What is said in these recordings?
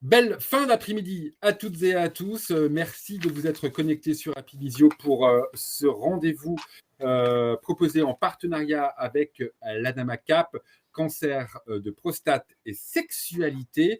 Belle fin d'après-midi à toutes et à tous. Merci de vous être connectés sur Happy pour ce rendez-vous proposé en partenariat avec l'ADAMA-CAP, cancer de prostate et sexualité,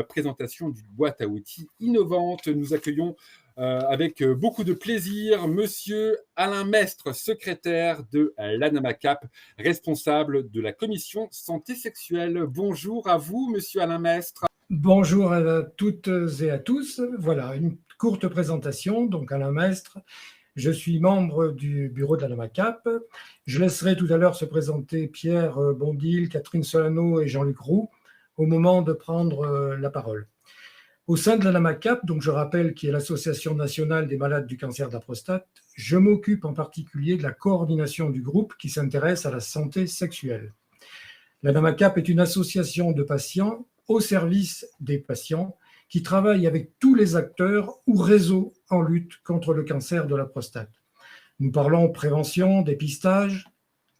présentation d'une boîte à outils innovante. Nous accueillons avec beaucoup de plaisir Monsieur Alain Mestre, secrétaire de l'ADAMA-CAP, responsable de la commission santé sexuelle. Bonjour à vous, Monsieur Alain Mestre. Bonjour à toutes et à tous. Voilà, une courte présentation. Donc, Alain Mestre, je suis membre du bureau de l'ADAMA-CAP. Je laisserai tout à l'heure se présenter Pierre Bondil, Catherine Solano et Jean-Luc Roux au moment de prendre la parole. Au sein de l'ADAMA-CAP, donc je rappelle qui est l'Association nationale des malades du cancer de la prostate, je m'occupe en particulier de la coordination du groupe qui s'intéresse à la santé sexuelle. L'ADAMA-CAP est une association de patients au service des patients qui travaillent avec tous les acteurs ou réseaux en lutte contre le cancer de la prostate. Nous parlons prévention, dépistage,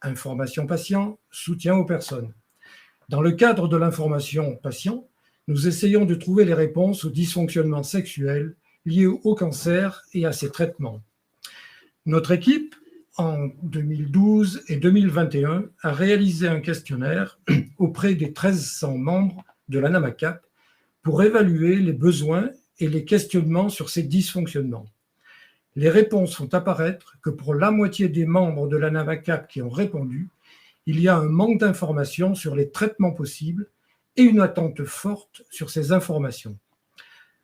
information patient, soutien aux personnes. Dans le cadre de l'information patient, nous essayons de trouver les réponses aux dysfonctionnements sexuels liés au cancer et à ses traitements. Notre équipe, en 2012 et 2021, a réalisé un questionnaire auprès des 1300 membres de l'ADAMA-CAP pour évaluer les besoins et les questionnements sur ces dysfonctionnements. Les réponses font apparaître que pour la moitié des membres de l'ADAMA-CAP qui ont répondu, il y a un manque d'informations sur les traitements possibles et une attente forte sur ces informations.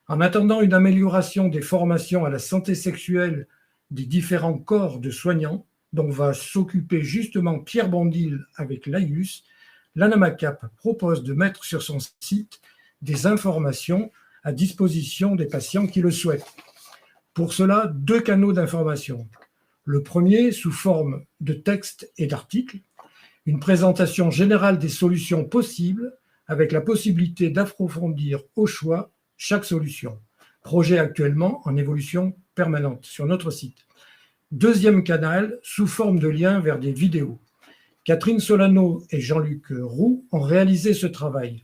En attendant une amélioration des formations à la santé sexuelle des différents corps de soignants, dont va s'occuper justement Pierre Bondil avec l'AIUS, l'ADAMA-CAP propose de mettre sur son site des informations à disposition des patients qui le souhaitent. Pour cela, 2 canaux d'information. Le premier, sous forme de texte et d'articles, une présentation générale des solutions possibles avec la possibilité d'approfondir au choix chaque solution. Projet actuellement en évolution permanente sur notre site. Deuxième canal, sous forme de liens vers des vidéos. Catherine Solano et Jean-Luc Roux ont réalisé ce travail.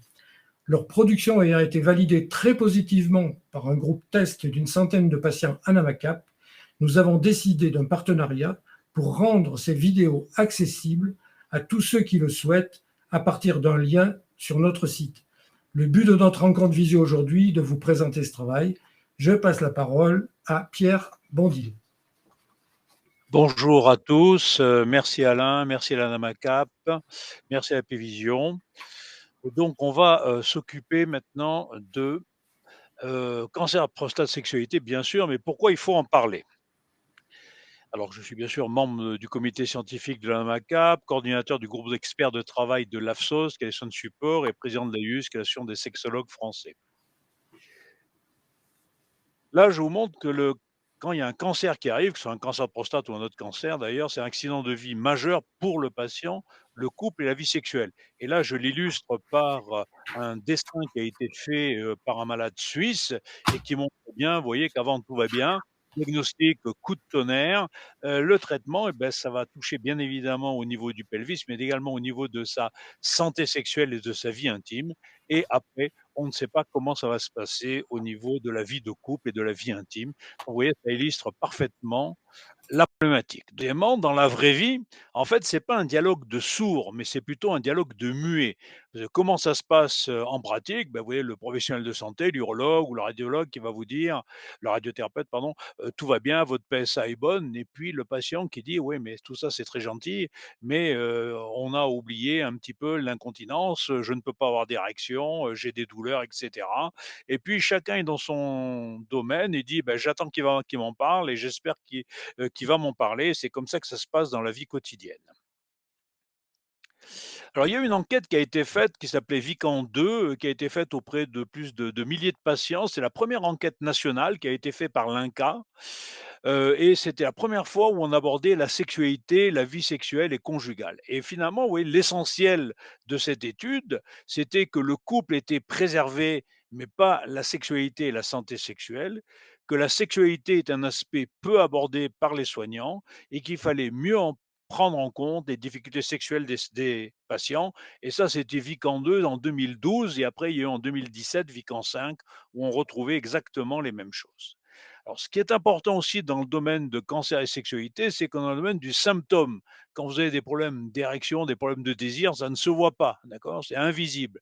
Leur production ayant été validée très positivement par un groupe test d'une centaine de patients ADAMA-CAP, nous avons décidé d'un partenariat pour rendre ces vidéos accessibles à tous ceux qui le souhaitent à partir d'un lien sur notre site. Le but de notre rencontre visio aujourd'hui est de vous présenter ce travail. Je passe la parole à Pierre Bondil. Bonjour à tous, merci Alain, merci l'ADAMA-CAP, merci à Happy Vision. Donc on va s'occuper maintenant de cancer, prostate, sexualité, bien sûr, mais pourquoi il faut en parler? Alors je suis bien sûr membre du comité scientifique de l'ADAMA-CAP, coordinateur du groupe d'experts de travail de l'AFSOS, qui est l'association de support, et président de l'AIUS, qui est l'association des sexologues français. Là, je vous montre que quand il y a un cancer qui arrive, que ce soit un cancer de prostate ou un autre cancer d'ailleurs, c'est un accident de vie majeur pour le patient, le couple et la vie sexuelle. Et là, je l'illustre par un dessin qui a été fait par un malade suisse et qui montre bien, vous voyez qu'avant tout va bien. Diagnostic, coup de tonnerre. Le traitement, eh ben, ça va toucher bien évidemment au niveau du pelvis, mais également au niveau de sa santé sexuelle et de sa vie intime. Et après, on ne sait pas comment ça va se passer au niveau de la vie de couple et de la vie intime. Vous voyez, ça illustre parfaitement la problématique. Deuxièmement, dans la vraie vie, en fait, c'est pas un dialogue de sourds, mais c'est plutôt un dialogue de muets. Comment ça se passe en pratique? Ben, vous voyez, le professionnel de santé, l'urologue ou le radiologue qui va vous dire, le radiothérapeute, pardon, tout va bien, votre PSA est bonne. Et puis le patient qui dit, oui, mais tout ça, c'est très gentil, mais on a oublié un petit peu l'incontinence, je ne peux pas avoir d'érection, j'ai des douleurs, etc. Et puis chacun est dans son domaine et dit, ben, j'attends qu'il m'en parle et j'espère qu'il va m'en parler. C'est comme ça que ça se passe dans la vie quotidienne. Alors, il y a une enquête qui a été faite, qui s'appelait Vican 2, qui a été faite auprès de plus de milliers de patients. C'est la première enquête nationale qui a été faite par l'INCa. Et c'était la première fois où on abordait la sexualité, la vie sexuelle et conjugale. Et finalement, oui, l'essentiel de cette étude, c'était que le couple était préservé, mais pas la sexualité et la santé sexuelle, que la sexualité est un aspect peu abordé par les soignants et qu'il fallait mieux en prendre en compte les difficultés sexuelles des patients. Et ça, c'était Vican 2 en 2012 et après, il y a eu en 2017 Vican 5 où on retrouvait exactement les mêmes choses. Alors, ce qui est important aussi dans le domaine de cancer et sexualité, c'est qu'on est dans le domaine du symptôme. Quand vous avez des problèmes d'érection, des problèmes de désir, ça ne se voit pas, d'accord? C'est invisible.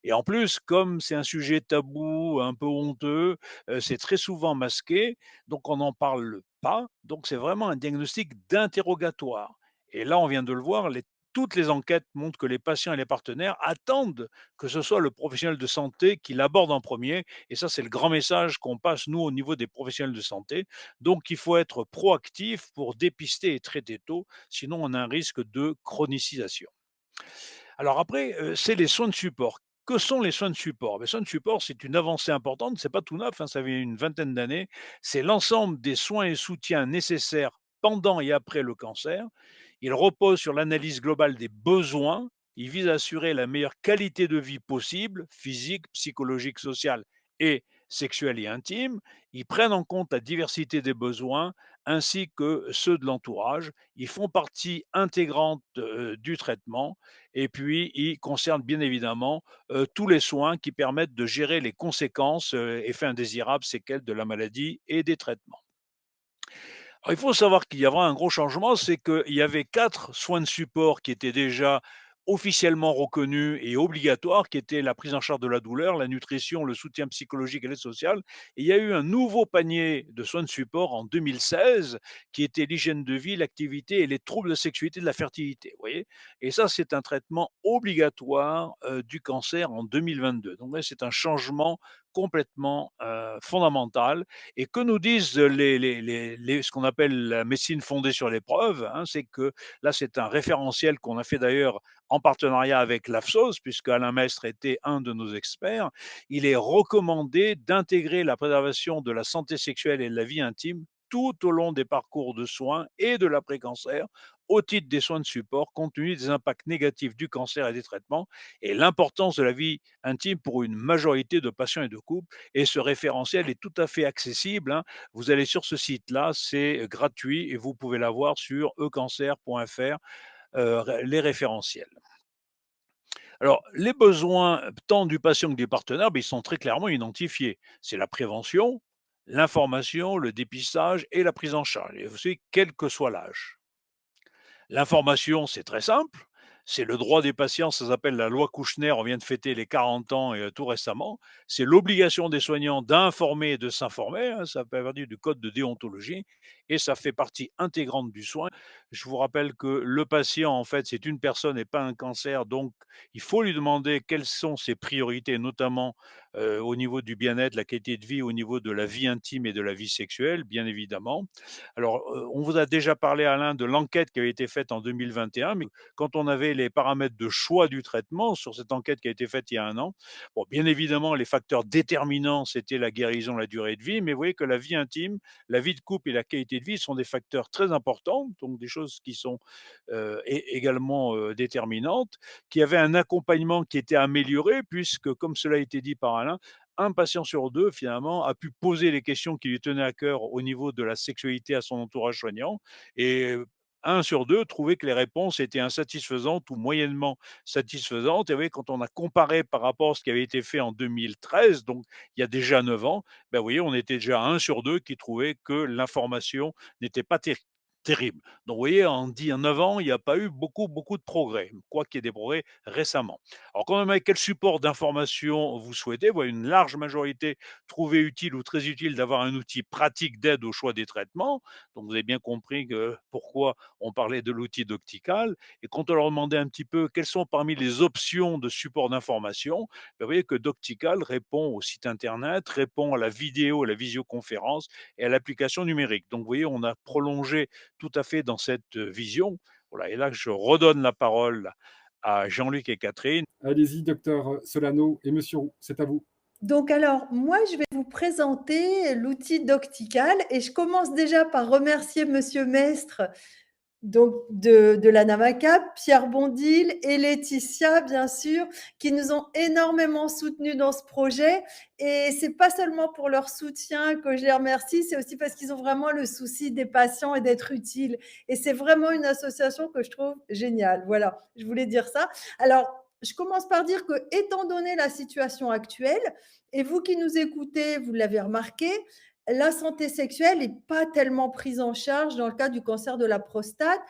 Et en plus, comme c'est un sujet tabou, un peu honteux, c'est très souvent masqué, donc on n'en parle pas. Donc c'est vraiment un diagnostic d'interrogatoire. Et là, on vient de le voir, toutes les enquêtes montrent que les patients et les partenaires attendent que ce soit le professionnel de santé qui l'aborde en premier. Et ça, c'est le grand message qu'on passe, nous, au niveau des professionnels de santé. Donc, il faut être proactif pour dépister et traiter tôt, sinon on a un risque de chronicisation. Alors après, c'est les soins de support. Que sont les soins de support? Les soins de support, c'est une avancée importante, c'est pas tout neuf, hein, ça fait une vingtaine d'années. C'est l'ensemble des soins et soutiens nécessaires pendant et après le cancer. Il repose sur l'analyse globale des besoins. Il vise à assurer la meilleure qualité de vie possible, physique, psychologique, sociale et sexuelle et intime. Ils prennent en compte la diversité des besoins ainsi que ceux de l'entourage. Ils font partie intégrante du traitement et puis ils concernent bien évidemment tous les soins qui permettent de gérer les conséquences, effets indésirables, séquelles de la maladie et des traitements. Alors, il faut savoir qu'il y aura un gros changement, c'est qu'il y avait 4 soins de support qui étaient déjà officiellement reconnus et obligatoires, qui étaient la prise en charge de la douleur, la nutrition, le soutien psychologique et l'aide sociale. Et il y a eu un nouveau panier de soins de support en 2016, qui était l'hygiène de vie, l'activité et les troubles de sexualité et de la fertilité, vous voyez? Et ça, c'est un traitement obligatoire, du cancer en 2022. Donc ouais, c'est un changement complètement, fondamental. Et que nous disent ce qu'on appelle la médecine fondée sur les preuves, hein, c'est que là, c'est un référentiel qu'on a fait d'ailleurs en partenariat avec l'AFSOS, puisque Alain Mestre était un de nos experts. Il est recommandé d'intégrer la préservation de la santé sexuelle et de la vie intime tout au long des parcours de soins et de l'après-cancer, au titre des soins de support, compte tenu des impacts négatifs du cancer et des traitements, et l'importance de la vie intime pour une majorité de patients et de couples. Et ce référentiel est tout à fait accessible, hein. Vous allez sur ce site-là, c'est gratuit et vous pouvez l'avoir sur ecancer.fr, les référentiels. Alors, les besoins tant du patient que du partenaire, ils sont très clairement identifiés. C'est la prévention, l'information, le dépistage et la prise en charge, et aussi quel que soit l'âge. L'information, c'est très simple. C'est le droit des patients, ça s'appelle la loi Kouchner, on vient de fêter les 40 ans tout récemment. C'est l'obligation des soignants d'informer et de s'informer, hein, ça fait partie du code de déontologie et ça fait partie intégrante du soin. Je vous rappelle que le patient, en fait, c'est une personne et pas un cancer, donc il faut lui demander quelles sont ses priorités, notamment au niveau du bien-être, la qualité de vie, au niveau de la vie intime et de la vie sexuelle, bien évidemment. Alors, on vous a déjà parlé, Alain, de l'enquête qui avait été faite en 2021, mais quand on avait les paramètres de choix du traitement sur cette enquête qui a été faite il y a un an, bon, bien évidemment, les facteurs déterminants, c'était la guérison, la durée de vie, mais vous voyez que la vie intime, la vie de couple et la qualité de vie sont des facteurs très importants, donc des choses qui sont également déterminantes, qui avaient un accompagnement qui était amélioré, puisque, comme cela a été dit par Alain, un patient sur deux, finalement, a pu poser les questions qui lui tenaient à cœur au niveau de la sexualité à son entourage soignant. Et un sur deux trouvait que les réponses étaient insatisfaisantes ou moyennement satisfaisantes. Et oui, quand on a comparé par rapport à ce qui avait été fait en 2013, donc il y a déjà 9 ans, ben, vous voyez, on était déjà à un sur deux qui trouvait que l'information n'était pas terrible. Donc, vous voyez, en 9 ans, il n'y a pas eu beaucoup de progrès, quoi qu'il y ait des progrès récemment. Alors, quand même, avec quel support d'information vous souhaitez? Voilà, une large majorité trouvait utile ou très utile d'avoir un outil pratique d'aide au choix des traitements. Donc, vous avez bien compris pourquoi on parlait de l'outil Doctical. Et quand on leur demandait un petit peu quelles sont parmi les options de support d'information, ben, vous voyez que Doctical répond au site internet, répond à la vidéo, à la visioconférence et à l'application numérique. Donc, vous voyez, on a prolongé tout à fait dans cette vision. Voilà, et là, je redonne la parole à Jean-Luc et Catherine. Allez-y, docteur Solano et monsieur Roux, c'est à vous. Donc alors, moi, je vais vous présenter l'outil Doctical et je commence déjà par remercier Monsieur Mestre donc de l'ANAMACAP, Pierre Bondil et Laetitia, bien sûr, qui nous ont énormément soutenus dans ce projet. Et c'est pas seulement pour leur soutien que je les remercie, c'est aussi parce qu'ils ont vraiment le souci des patients et d'être utiles. Et c'est vraiment une association que je trouve géniale. Voilà, je voulais dire ça. Alors, je commence par dire que, étant donné la situation actuelle, et vous qui nous écoutez, vous l'avez remarqué, la santé sexuelle n'est pas tellement prise en charge dans le cas du cancer de la prostate,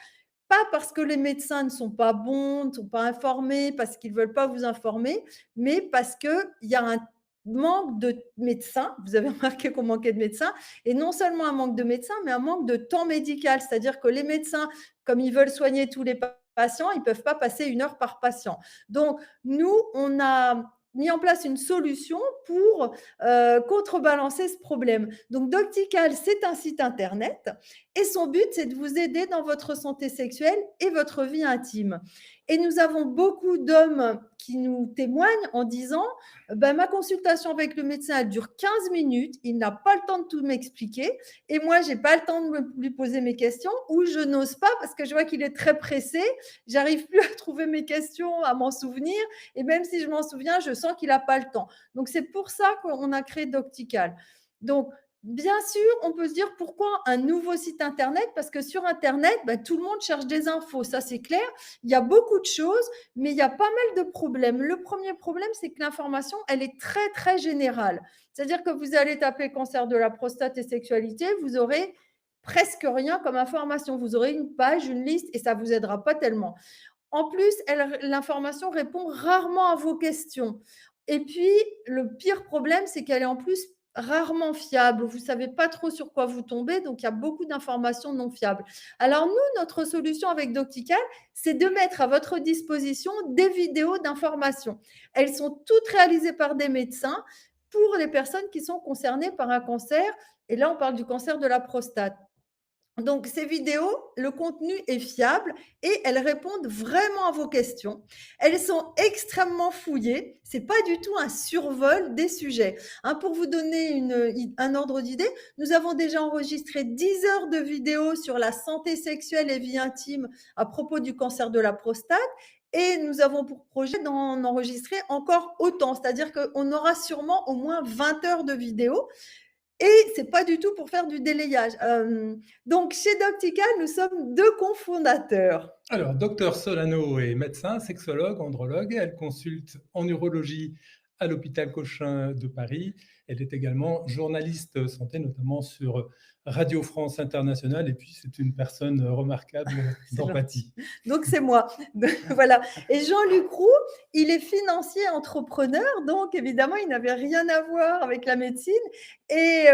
pas parce que les médecins ne sont pas bons, ne sont pas informés, parce qu'ils ne veulent pas vous informer, mais parce qu'il y a un manque de médecins. Vous avez remarqué qu'on manquait de médecins, et non seulement un manque de médecins, mais un manque de temps médical. C'est-à-dire que les médecins, comme ils veulent soigner tous les patients, ils ne peuvent pas passer 1 heure par patient. Donc, nous, on a mis en place une solution pour contrebalancer ce problème. Donc, Doctical, c'est un site internet et son but, c'est de vous aider dans votre santé sexuelle et votre vie intime. Et nous avons beaucoup d'hommes qui nous témoignent en disant ma consultation avec le médecin, elle dure 15 minutes, il n'a pas le temps de tout m'expliquer et moi, je n'ai pas le temps de lui poser mes questions ou je n'ose pas parce que je vois qu'il est très pressé, j'arrive plus à trouver mes questions, à m'en souvenir et même si je m'en souviens, je sens qu'il n'a pas le temps. Donc, c'est pour ça qu'on a créé Doctical. Donc, bien sûr, on peut se dire pourquoi un nouveau site internet? Parce que sur internet, tout le monde cherche des infos, ça c'est clair. Il y a beaucoup de choses, mais il y a pas mal de problèmes. Le premier problème, c'est que l'information, elle est très, très générale. C'est-à-dire que vous allez taper cancer de la prostate et sexualité, vous aurez presque rien comme information. Vous aurez une page, une liste, et ça ne vous aidera pas tellement. En plus, l'information répond rarement à vos questions. Et puis, le pire problème, c'est qu'elle est en plus rarement fiable. Vous ne savez pas trop sur quoi vous tombez, donc il y a beaucoup d'informations non fiables. Alors nous, notre solution avec Doctical, c'est de mettre à votre disposition des vidéos d'information. Elles sont toutes réalisées par des médecins pour les personnes qui sont concernées par un cancer. Et là, on parle du cancer de la prostate. Donc, ces vidéos, le contenu est fiable et elles répondent vraiment à vos questions. Elles sont extrêmement fouillées. Ce n'est pas du tout un survol des sujets. Pour vous donner un ordre d'idée, nous avons déjà enregistré 10 heures de vidéos sur la santé sexuelle et vie intime à propos du cancer de la prostate. Et nous avons pour projet d'en enregistrer encore autant. C'est-à-dire qu'on aura sûrement au moins 20 heures de vidéos. Et ce n'est pas du tout pour faire du délayage. Donc, chez Doctical, nous sommes 2 cofondateurs. Alors, Dr Solano est médecin, sexologue, andrologue. Elle consulte en urologie à l'hôpital Cochin de Paris. Elle est également journaliste santé, notamment sur Radio France Internationale. Et puis, c'est une personne remarquable d'empathie. Donc, c'est moi. Voilà. Et Jean-Luc Roux, il est financier entrepreneur. Donc, évidemment, il n'avait rien à voir avec la médecine. Et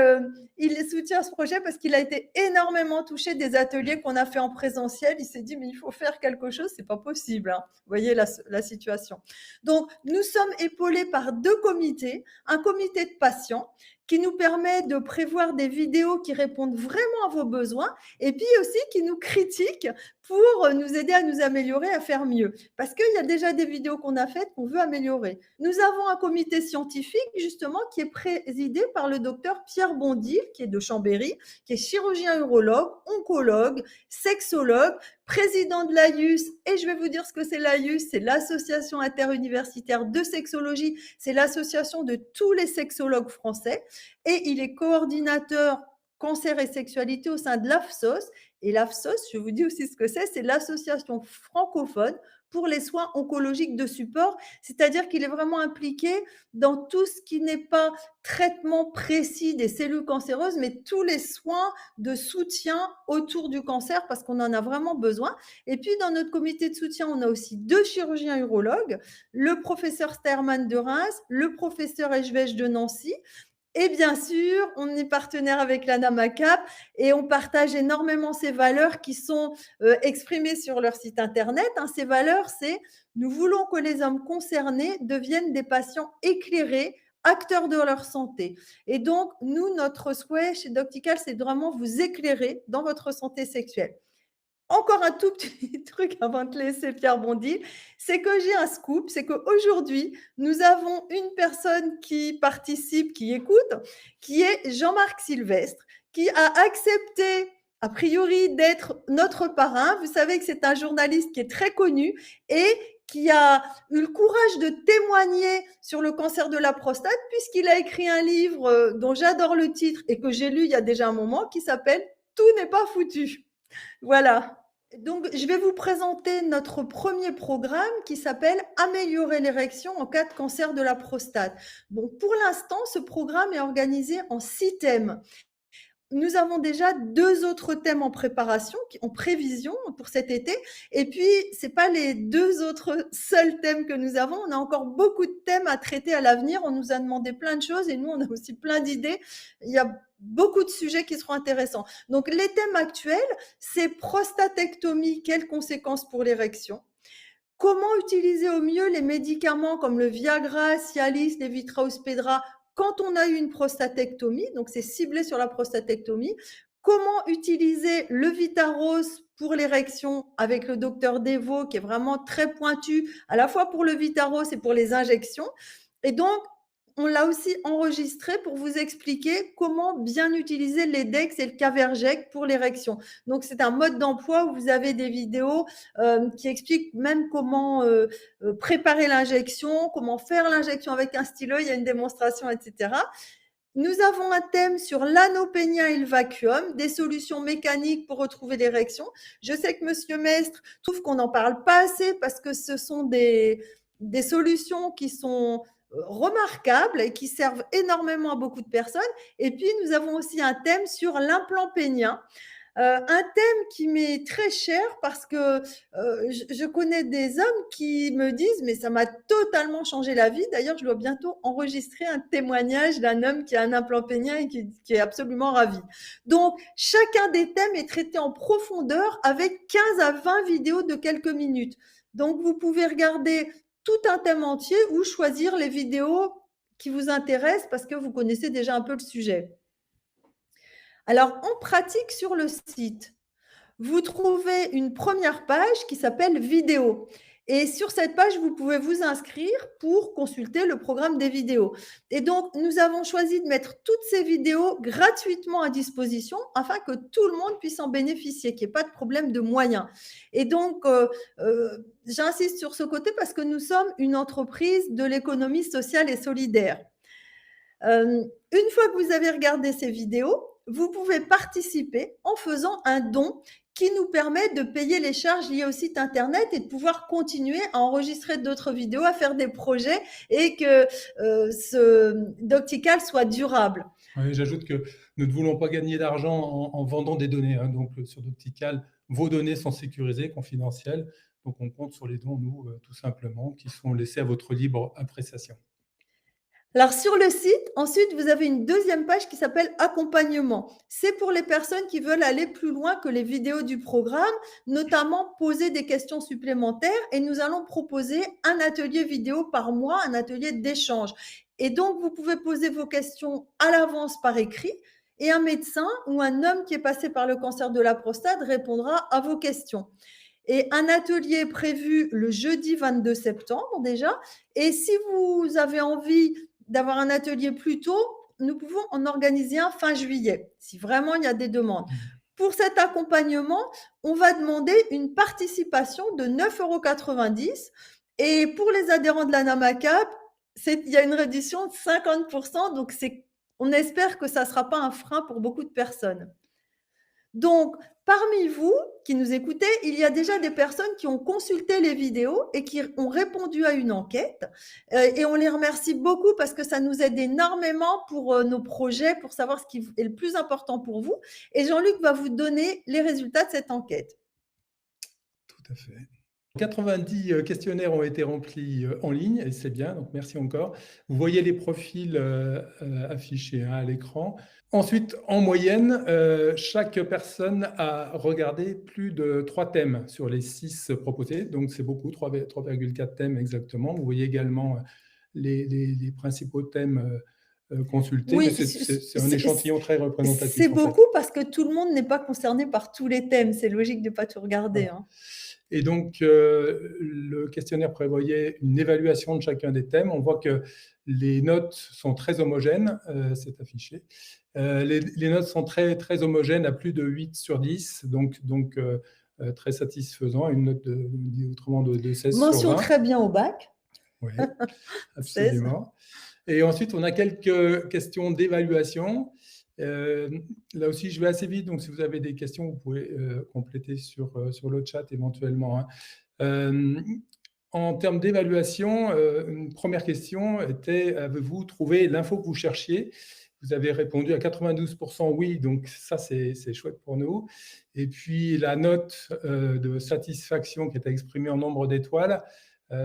il soutient ce projet parce qu'il a été énormément touché des ateliers qu'on a fait en présentiel. Il s'est dit, mais il faut faire quelque chose, c'est pas possible. Vous voyez la situation. Donc, nous sommes épaulés par 2 comités. Un comité de patients qui nous permet de prévoir des vidéos qui répondent vraiment à vos besoins et puis aussi qui nous critiquent pour nous aider à nous améliorer, à faire mieux. Parce qu'il y a déjà des vidéos qu'on a faites qu'on veut améliorer. Nous avons un comité scientifique, justement, qui est présidé par le docteur Pierre Bondil, qui est de Chambéry, qui est chirurgien urologue, oncologue, sexologue, président de l'AIUS. Et je vais vous dire ce que c'est l'AIUS, c'est l'Association interuniversitaire de sexologie. C'est l'association de tous les sexologues français. Et il est coordinateur cancer et sexualité au sein de l'AFSOS. Et l'AFSOS, je vous dis aussi ce que c'est l'association francophone pour les soins oncologiques de support, c'est-à-dire qu'il est vraiment impliqué dans tout ce qui n'est pas traitement précis des cellules cancéreuses, mais tous les soins de soutien autour du cancer, parce qu'on en a vraiment besoin. Et puis, dans notre comité de soutien, on a aussi 2 chirurgiens urologues, le professeur Sterman de Reims, le professeur Ejvej de Nancy. Et bien sûr, on est partenaire avec l'ANAMACAP et on partage énormément ces valeurs qui sont exprimées sur leur site internet. Ces valeurs, c'est « Nous voulons que les hommes concernés deviennent des patients éclairés, acteurs de leur santé ». Et donc, nous, notre souhait chez Doctical, c'est vraiment vous éclairer dans votre santé sexuelle. Encore un tout petit truc avant de laisser Pierre Bondil, c'est que j'ai un scoop, c'est qu'aujourd'hui, nous avons une personne qui participe, qui écoute, qui est Jean-Marc Sylvestre, qui a accepté a priori d'être notre parrain. Vous savez que c'est un journaliste qui est très connu et qui a eu le courage de témoigner sur le cancer de la prostate, puisqu'il a écrit un livre dont j'adore le titre et que j'ai lu il y a déjà un moment, qui s'appelle « Tout n'est pas foutu ». Voilà. Donc, je vais vous présenter notre premier programme qui s'appelle « Améliorer l'érection en cas de cancer de la prostate ». Bon, pour l'instant, ce programme est organisé en 6 thèmes. Nous avons déjà 2 autres thèmes en préparation, en prévision pour cet été. Et puis, ce n'est pas les 2 autres seuls thèmes que nous avons. On a encore beaucoup de thèmes à traiter à l'avenir. On nous a demandé plein de choses et nous, on a aussi plein d'idées. Il y a beaucoup de sujets qui seront intéressants. Donc, les thèmes actuels, c'est prostatectomie, quelles conséquences pour l'érection? Comment utiliser au mieux les médicaments comme le Viagra, Cialis, Levitra-Spedra quand on a eu une prostatectomie, donc c'est ciblé sur la prostatectomie. Comment utiliser le Vitaros pour l'érection avec le docteur Devo, qui est vraiment très pointu, à la fois pour le Vitaros et pour les injections. Et donc, on l'a aussi enregistré pour vous expliquer comment bien utiliser l'EDEX et le Cavergec pour l'érection. Donc, c'est un mode d'emploi où vous avez des vidéos qui expliquent même comment préparer l'injection, comment faire l'injection avec un stylo, il y a une démonstration, etc. Nous avons un thème sur l'anopénia et le vacuum, des solutions mécaniques pour retrouver l'érection. Je sais que Monsieur Mestre trouve qu'on n'en parle pas assez parce que ce sont des solutions qui sont remarquables et qui servent énormément à beaucoup de personnes. Et puis, nous avons aussi un thème sur l'implant pénien. Un thème qui m'est très cher parce que je connais des hommes qui me disent « mais ça m'a totalement changé la vie ». D'ailleurs, je dois bientôt enregistrer un témoignage d'un homme qui a un implant pénien et qui est absolument ravi. Donc, chacun des thèmes est traité en profondeur avec 15 à 20 vidéos de quelques minutes. Donc, vous pouvez regarder tout un thème entier ou choisir les vidéos qui vous intéressent parce que vous connaissez déjà un peu le sujet. Alors, en pratique sur le site, vous trouvez une première page qui s'appelle « Vidéos ». Et sur cette page, vous pouvez vous inscrire pour consulter le programme des vidéos. Et donc, nous avons choisi de mettre toutes ces vidéos gratuitement à disposition afin que tout le monde puisse en bénéficier, qu'il n'y ait pas de problème de moyens. Et donc, j'insiste sur ce côté parce que nous sommes une entreprise de l'économie sociale et solidaire. Une fois que vous avez regardé ces vidéos, vous pouvez participer en faisant un don qui nous permet de payer les charges liées au site internet et de pouvoir continuer à enregistrer d'autres vidéos, à faire des projets et que ce Doctical soit durable. Oui, j'ajoute que nous ne voulons pas gagner d'argent en vendant des données. Hein. Donc, sur Doctical, vos données sont sécurisées, confidentielles. Donc, on compte sur les dons, nous, tout simplement, qui sont laissés à votre libre appréciation. Alors, sur le site, ensuite, vous avez une deuxième page qui s'appelle « Accompagnement ». C'est pour les personnes qui veulent aller plus loin que les vidéos du programme, notamment poser des questions supplémentaires. Et nous allons proposer un atelier vidéo par mois, un atelier d'échange. Et donc, vous pouvez poser vos questions à l'avance par écrit et un médecin ou un homme qui est passé par le cancer de la prostate répondra à vos questions. Et un atelier est prévu le jeudi 22 septembre déjà. Et si vous avez envie d'avoir un atelier plus tôt, nous pouvons en organiser un fin juillet, si vraiment il y a des demandes. Pour cet accompagnement, on va demander une participation de 9,90 €. Et pour les adhérents de la NAMACAP, il y a une réduction de 50%. Donc, on espère que ça ne sera pas un frein pour beaucoup de personnes. Donc, parmi vous qui nous écoutez, il y a déjà des personnes qui ont consulté les vidéos et qui ont répondu à une enquête. Et on les remercie beaucoup parce que ça nous aide énormément pour nos projets, pour savoir ce qui est le plus important pour vous. Et Jean-Luc va vous donner les résultats de cette enquête. Tout à fait. 90 questionnaires ont été remplis en ligne, et c'est bien, donc merci encore. Vous voyez les profils affichés à l'écran. Ensuite, en moyenne, chaque personne a regardé plus de 3 thèmes sur les 6 proposés, donc c'est beaucoup, 3,4 thèmes exactement. Vous voyez également les principaux thèmes consultés, oui, c'est un échantillon très représentatif. C'est beaucoup parce que tout le monde n'est pas concerné par tous les thèmes, c'est logique de ne pas tout regarder. Voilà. Hein. Et donc, le questionnaire prévoyait une évaluation de chacun des thèmes. On voit que les notes sont très homogènes, c'est affiché. Les notes sont très, très homogènes à plus de 8 sur 10, donc très satisfaisant, une note autrement de 16 sur 20. Mention très bien au bac. Oui, absolument. Et ensuite, on a quelques questions d'évaluation. Là aussi, je vais assez vite, donc si vous avez des questions, vous pouvez compléter sur le chat éventuellement. En termes d'évaluation, une première question était: avez-vous trouvé l'info que vous cherchiez? Vous avez répondu à 92% oui, donc ça, c'est chouette pour nous. Et puis, la note de satisfaction qui était exprimée en nombre d'étoiles,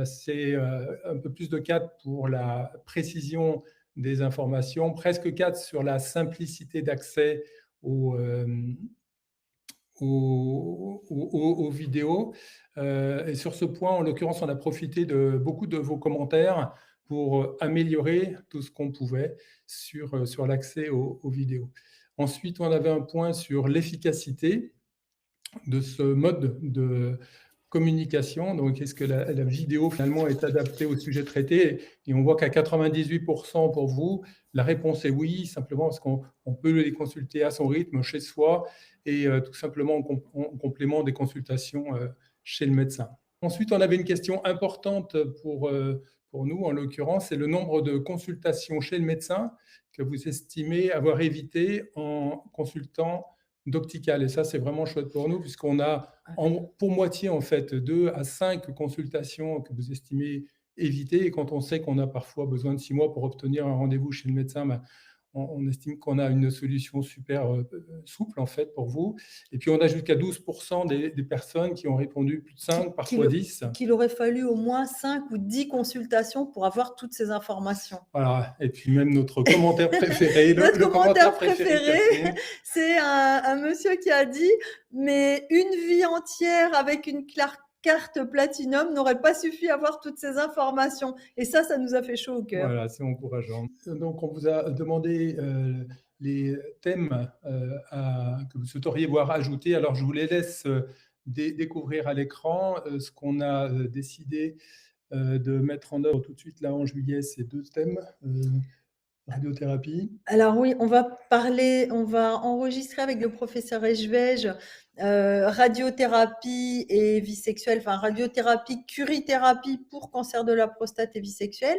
c'est un peu plus de 4 pour la précision des informations, presque 4 sur la simplicité d'accès aux vidéos. Et sur ce point, en l'occurrence, on a profité de beaucoup de vos commentaires pour améliorer tout ce qu'on pouvait sur l'accès aux vidéos. Ensuite, on avait un point sur l'efficacité de ce mode de communication. Donc, est-ce que la vidéo, finalement, est adaptée au sujet traité? Et on voit qu'à 98% pour vous, la réponse est oui, simplement parce qu'on peut les consulter à son rythme, chez soi, et tout simplement en complément des consultations chez le médecin. Ensuite, on avait une question importante pour nous, en l'occurrence, c'est le nombre de consultations chez le médecin que vous estimez avoir évité en consultant d'Optical. Et ça, c'est vraiment chouette pour nous, puisqu'on a pour moitié, en fait, 2 à 5 consultations que vous estimez éviter. Et quand on sait qu'on a parfois besoin de 6 mois pour obtenir un rendez-vous chez le médecin, on estime qu'on a une solution super souple, en fait, pour vous. Et puis, on a jusqu'à 12% des personnes qui ont répondu plus de 5, parfois 10. Qu'il aurait fallu au moins 5 ou 10 consultations pour avoir toutes ces informations. Voilà. Et puis, même notre commentaire préféré. Notre commentaire préféré, c'est un monsieur qui a dit « Mais une vie entière avec une carte Platinum n'aurait pas suffi à avoir toutes ces informations. » Et ça nous a fait chaud au cœur. Voilà, c'est encourageant. Donc, on vous a demandé les thèmes que vous souhaiteriez voir ajoutés. Alors, je vous les laisse découvrir à l'écran. Ce qu'on a décidé de mettre en œuvre tout de suite là en juillet, c'est 2 thèmes. Radiothérapie. Alors oui, on va enregistrer avec le professeur Echevège radiothérapie et vie sexuelle, enfin radiothérapie, curithérapie pour cancer de la prostate et vie sexuelle,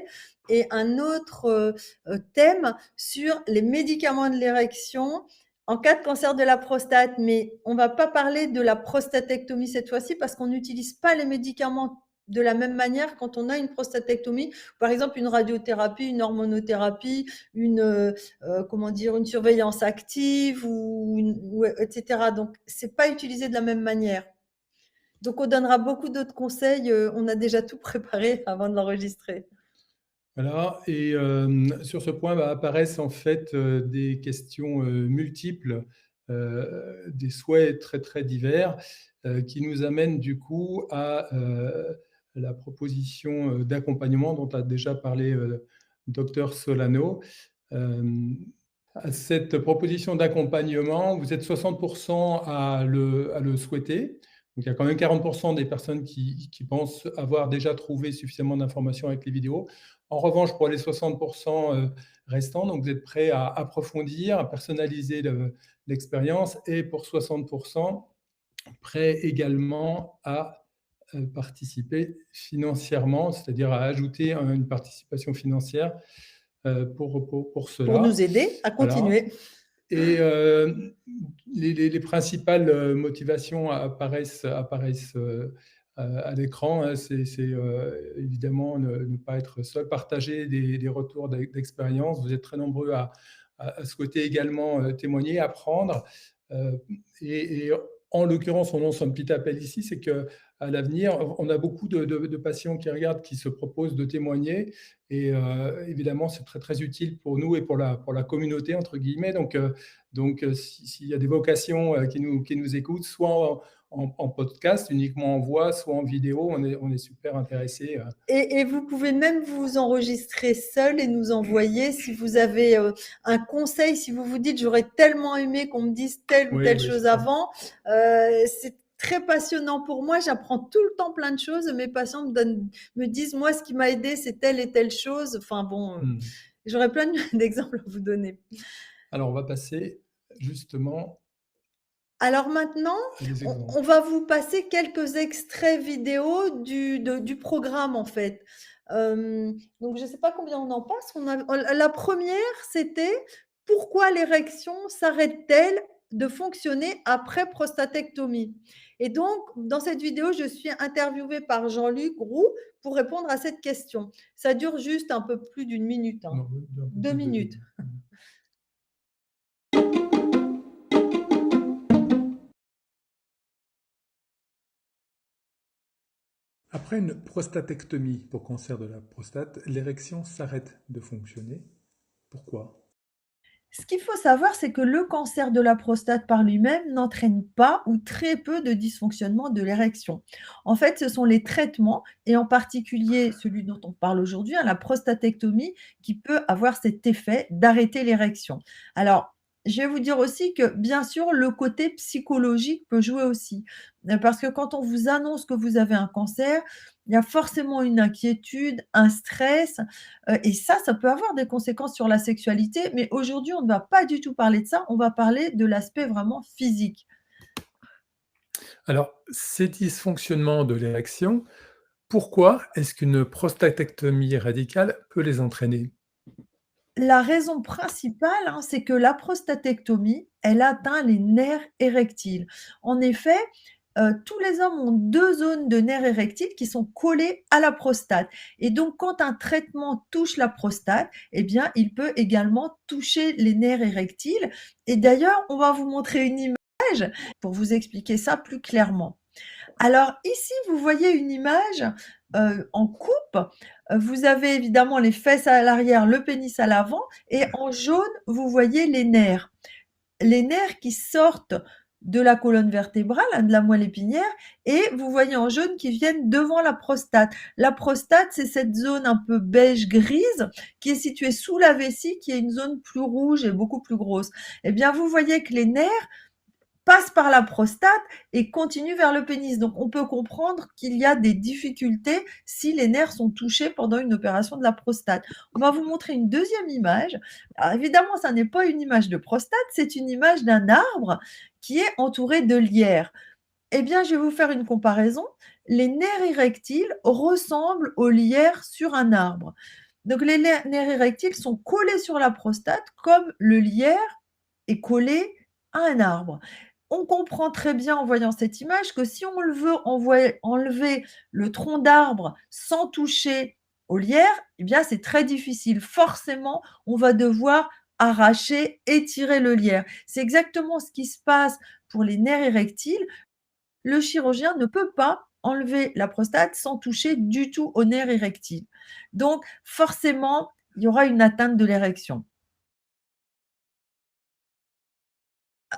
et un autre thème sur les médicaments de l'érection en cas de cancer de la prostate. Mais on ne va pas parler de la prostatectomie cette fois-ci parce qu'on n'utilise pas les médicaments de la même manière quand on a une prostatectomie, par exemple une radiothérapie, une hormonothérapie, une surveillance active, etc. Donc, ce n'est pas utilisé de la même manière. Donc, on donnera beaucoup d'autres conseils. On a déjà tout préparé avant de l'enregistrer. Voilà, et sur ce point apparaissent en fait des questions multiples, des souhaits très, très divers, qui nous amènent du coup à la proposition d'accompagnement dont a déjà parlé Dr Solano. À cette proposition d'accompagnement, vous êtes 60% à le souhaiter. Donc, il y a quand même 40% des personnes qui pensent avoir déjà trouvé suffisamment d'informations avec les vidéos. En revanche, pour les 60% restants, donc vous êtes prêts à approfondir, à personnaliser l'expérience, et pour 60%, prêts également à participer financièrement, c'est-à-dire à ajouter une participation financière pour cela. Pour nous aider à continuer. Voilà. Et les principales motivations apparaissent à l'écran. C'est évidemment ne pas être seul, partager des retours d'expérience. Vous êtes très nombreux à souhaiter également témoigner, apprendre. Et en l'occurrence, on lance un petit appel ici, c'est qu'à l'avenir, on a beaucoup de patients qui regardent, qui se proposent de témoigner. Et évidemment, c'est très, très utile pour nous et pour la communauté, entre guillemets. Donc s'il y a des vocations qui nous écoutent, soit en podcast, uniquement en voix, soit en vidéo, on est super intéressés. Et vous pouvez même vous enregistrer seul et nous envoyer si vous avez un conseil, si vous vous dites « j'aurais tellement aimé qu'on me dise telle ou telle chose avant ». très passionnant pour moi. J'apprends tout le temps plein de choses. Mes patients me disent, moi, ce qui m'a aidé, c'est telle et telle chose. Enfin bon, j'aurais plein d'exemples à vous donner. Alors, on va passer justement Alors maintenant, à des exemples. on va vous passer quelques extraits vidéo du programme, en fait. Donc, je ne sais pas combien on en passe. La première, c'était « Pourquoi l'érection s'arrête-t-elle de fonctionner après prostatectomie ?» Et donc, dans cette vidéo, je suis interviewée par Jean-Luc Roux pour répondre à cette question. Ça dure juste un peu plus d'une minute, hein. Non, 2 minutes. Après une prostatectomie pour cancer de la prostate, l'érection s'arrête de fonctionner. Pourquoi ? Ce qu'il faut savoir, c'est que le cancer de la prostate par lui-même n'entraîne pas ou très peu de dysfonctionnement de l'érection. En fait, ce sont les traitements, et en particulier celui dont on parle aujourd'hui, la prostatectomie, qui peut avoir cet effet d'arrêter l'érection. Alors, je vais vous dire aussi que, bien sûr, le côté psychologique peut jouer aussi. Parce que quand on vous annonce que vous avez un cancer, il y a forcément une inquiétude, un stress, et ça peut avoir des conséquences sur la sexualité. Mais aujourd'hui, on ne va pas du tout parler de ça. On va parler de l'aspect vraiment physique. Alors, ces dysfonctionnements de l'érection, pourquoi est-ce qu'une prostatectomie radicale peut les entraîner ? La raison principale, c'est que la prostatectomie, elle atteint les nerfs érectiles. En effet, tous les hommes ont 2 zones de nerfs érectiles qui sont collées à la prostate, et donc quand un traitement touche la prostate, eh bien, il peut également toucher les nerfs érectiles, et d'ailleurs, on va vous montrer une image pour vous expliquer ça plus clairement. Alors ici, vous voyez une image en coupe. Vous avez évidemment les fesses à l'arrière, le pénis à l'avant, et en jaune, vous voyez les nerfs. Les nerfs qui sortent de la colonne vertébrale, de la moelle épinière, et vous voyez en jaune qui viennent devant la prostate. La prostate, c'est cette zone un peu beige-grise qui est située sous la vessie, qui est une zone plus rouge et beaucoup plus grosse. Eh bien, vous voyez que les nerfs passe par la prostate et continue vers le pénis. Donc, on peut comprendre qu'il y a des difficultés si les nerfs sont touchés pendant une opération de la prostate. On va vous montrer une deuxième image. Alors, évidemment, ça n'est pas une image de prostate, c'est une image d'un arbre qui est entouré de lierre. Eh bien, je vais vous faire une comparaison. Les nerfs érectiles ressemblent aux lierres sur un arbre. Donc, les nerfs érectiles sont collés sur la prostate comme le lierre est collé à un arbre. On comprend très bien en voyant cette image que si on le veut enlever le tronc d'arbre sans toucher au lierre, eh bien c'est très difficile. Forcément, on va devoir arracher, étirer le lierre. C'est exactement ce qui se passe pour les nerfs érectiles. Le chirurgien ne peut pas enlever la prostate sans toucher du tout aux nerfs érectiles. Donc forcément, il y aura une atteinte de l'érection.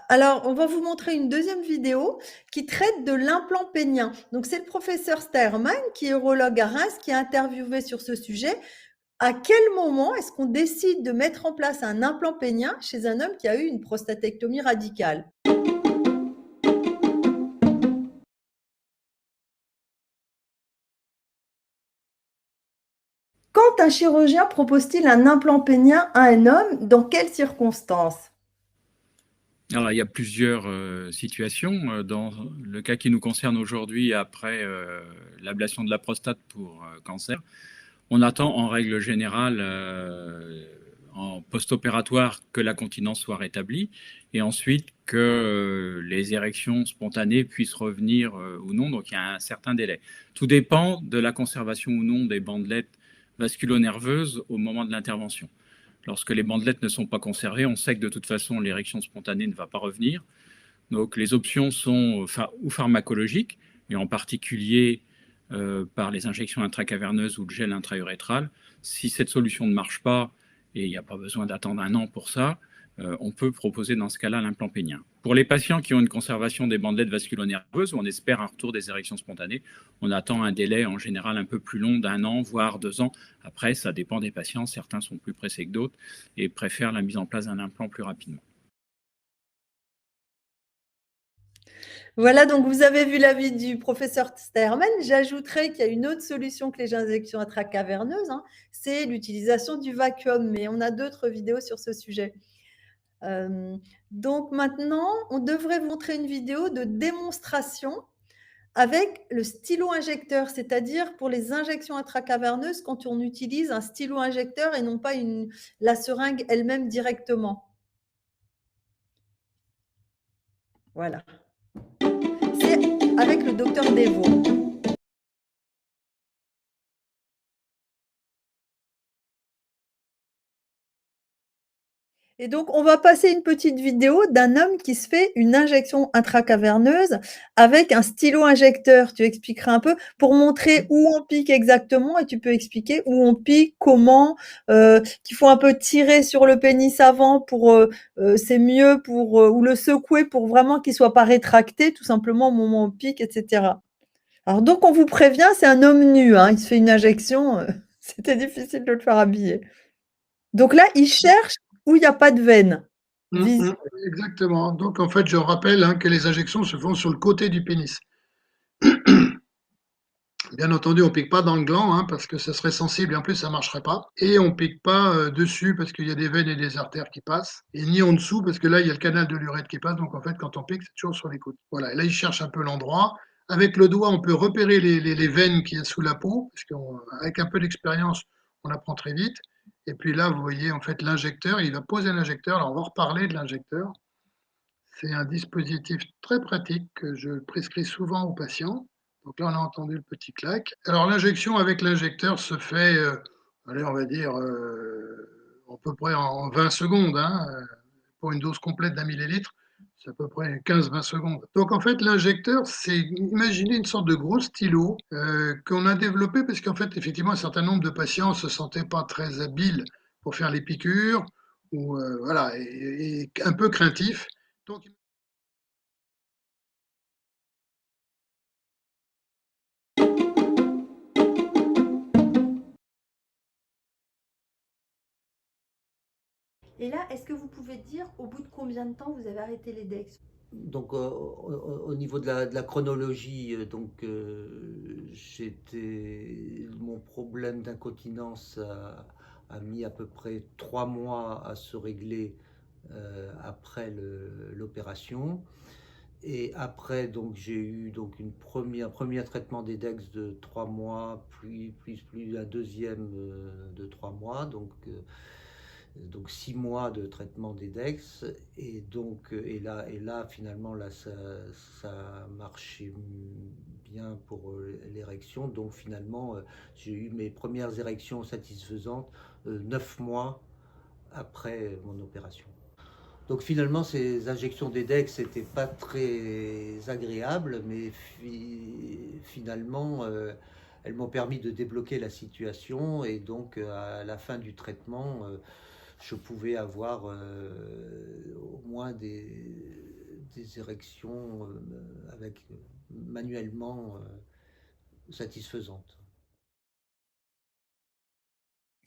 Alors, on va vous montrer une deuxième vidéo qui traite de l'implant pénien. Donc, c'est le professeur Sterman, qui est urologue à Reims, qui a interviewé sur ce sujet. À quel moment est-ce qu'on décide de mettre en place un implant pénien chez un homme qui a eu une prostatectomie radicale ? Quand un chirurgien propose-t-il un implant pénien à un homme, dans quelles circonstances ? Alors, il y a plusieurs situations. Dans le cas qui nous concerne aujourd'hui, après l'ablation de la prostate pour cancer, on attend en règle générale, en post-opératoire, que la continence soit rétablie et ensuite que les érections spontanées puissent revenir ou non. Donc, il y a un certain délai. Tout dépend de la conservation ou non des bandelettes vasculo-nerveuses au moment de l'intervention. Lorsque les bandelettes ne sont pas conservées, on sait que de toute façon, l'érection spontanée ne va pas revenir. Donc, les options sont ou pharmacologiques, et en particulier par les injections intracaverneuses ou le gel intra-urétral. Si cette solution ne marche pas, et il n'y a pas besoin d'attendre 1 an pour ça, on peut proposer dans ce cas-là l'implant pénien. Pour les patients qui ont une conservation des bandelettes vasculo-nerveuses, où on espère un retour des érections spontanées, on attend un délai en général un peu plus long d'1 an, voire 2 ans. Après, ça dépend des patients. Certains sont plus pressés que d'autres et préfèrent la mise en place d'un implant plus rapidement. Voilà, donc vous avez vu l'avis du professeur Sterman. J'ajouterais qu'il y a une autre solution que les injections intracaverneuses, hein, c'est l'utilisation du vacuum, mais on a d'autres vidéos sur ce sujet. Donc maintenant, on devrait vous montrer une vidéo de démonstration avec le stylo-injecteur, c'est-à-dire pour les injections intracaverneuses, quand on utilise un stylo-injecteur et non pas la seringue elle-même directement. Voilà. C'est avec le docteur Devaux. Et donc, on va passer une petite vidéo d'un homme qui se fait une injection intracaverneuse avec un stylo-injecteur. Tu expliqueras un peu pour montrer où on pique exactement et tu peux expliquer où on pique, comment, qu'il faut un peu tirer sur le pénis avant pour, c'est mieux pour, ou le secouer pour vraiment qu'il soit pas rétracté tout simplement au moment où on pique, etc. Alors donc, on vous prévient, c'est un homme nu, hein, il se fait une injection, c'était difficile de le faire habiller. Donc là, il cherche où il n'y a pas de veine. Exactement. Donc, en fait, je rappelle que les injections se font sur le côté du pénis. Bien entendu, on ne pique pas dans le gland parce que ce serait sensible et en plus, ça ne marcherait pas. Et on ne pique pas dessus parce qu'il y a des veines et des artères qui passent. Et ni en dessous parce que là, il y a le canal de l'urètre qui passe. Donc, en fait, quand on pique, c'est toujours sur les côtés. Voilà. Et là, il cherche un peu l'endroit. Avec le doigt, on peut repérer les veines qu'il y a sous la peau. Parce qu'avec un peu d'expérience, on apprend très vite. Et puis là, vous voyez, en fait, l'injecteur, il va poser l'injecteur. Alors, on va reparler de l'injecteur. C'est un dispositif très pratique que je prescris souvent aux patients. Donc là, on a entendu le petit clac. Alors, l'injection avec l'injecteur se fait, allez, on va dire, à peu près en 20 secondes. Pour une dose complète d'1 millilitre, c'est à peu près 15-20 secondes. Donc, en fait, l'injecteur, c'est, imaginez une sorte de gros stylo qu'on a développé parce qu'en fait, effectivement, un certain nombre de patients ne se sentaient pas très habiles pour faire les piqûres ou voilà, et un peu craintifs. Donc, Et là, est-ce que vous pouvez dire au bout de combien de temps vous avez arrêté les DEX? Donc au niveau de la chronologie, mon problème d'incontinence a mis à peu près 3 mois à se régler après l'opération. Et après, donc j'ai eu donc un premier traitement des DEX de 3 mois, puis un deuxième de 3 mois, donc 6 mois de traitement des DEX, et là finalement là ça marchait bien pour l'érection. Donc finalement j'ai eu mes premières érections satisfaisantes 9 mois après mon opération. Donc finalement, ces injections des DEX n'étaient pas très agréables, mais finalement, elles m'ont permis de débloquer la situation. Et donc, à la fin du traitement, je pouvais avoir au moins des érections manuellement satisfaisantes.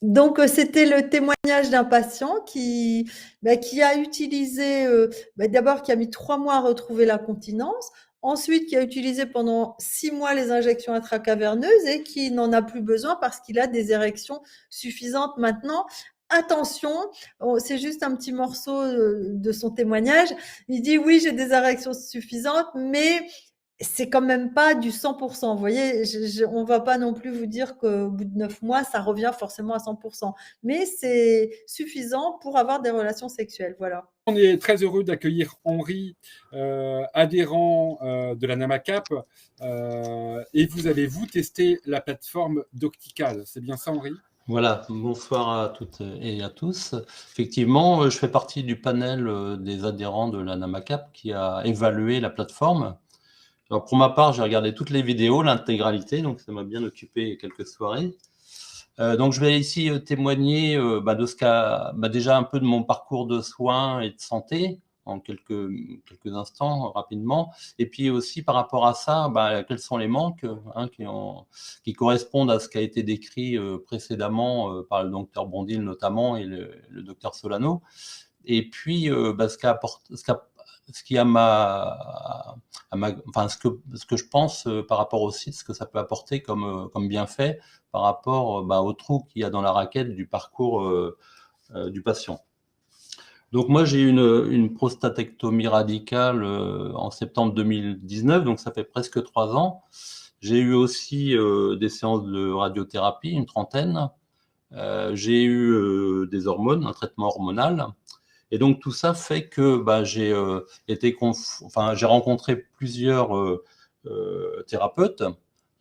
Donc, c'était le témoignage d'un patient qui a utilisé, d'abord qui a mis 3 mois à retrouver la continence, ensuite qui a utilisé pendant 6 mois les injections intracaverneuses et qui n'en a plus besoin parce qu'il a des érections suffisantes maintenant. Attention, c'est juste un petit morceau de son témoignage. Il dit oui, j'ai des érections suffisantes, mais c'est quand même pas du 100%. Vous voyez, on ne va pas non plus vous dire qu'au bout de 9 mois, ça revient forcément à 100%. Mais c'est suffisant pour avoir des relations sexuelles. Voilà. On est très heureux d'accueillir Henri, adhérent de la NAMACAP. Et vous avez, vous, testé la plateforme Doctical. C'est bien ça, Henri ? Voilà, bonsoir à toutes et à tous. Effectivement, je fais partie du panel des adhérents de la NAMACAP qui a évalué la plateforme. Alors pour ma part, j'ai regardé toutes les vidéos, l'intégralité, donc ça m'a bien occupé quelques soirées. Donc je vais ici témoigner de ce qu'a déjà un peu de mon parcours de soins et de santé en quelques instants rapidement, et puis aussi par rapport à ça, quels sont les manques qui correspondent à ce qui a été décrit précédemment par le docteur Bondil notamment et le docteur Solano, et puis ce ce qui enfin, ce que je pense par rapport au site, ce que ça peut apporter comme bienfait par rapport au trou qu'il y a dans la raquette du parcours du patient. Donc moi, j'ai eu une prostatectomie radicale en septembre 2019, donc ça fait presque 3 ans. J'ai eu aussi des séances de radiothérapie, une trentaine. J'ai eu des hormones, un traitement hormonal. Et donc tout ça fait que j'ai j'ai rencontré plusieurs thérapeutes,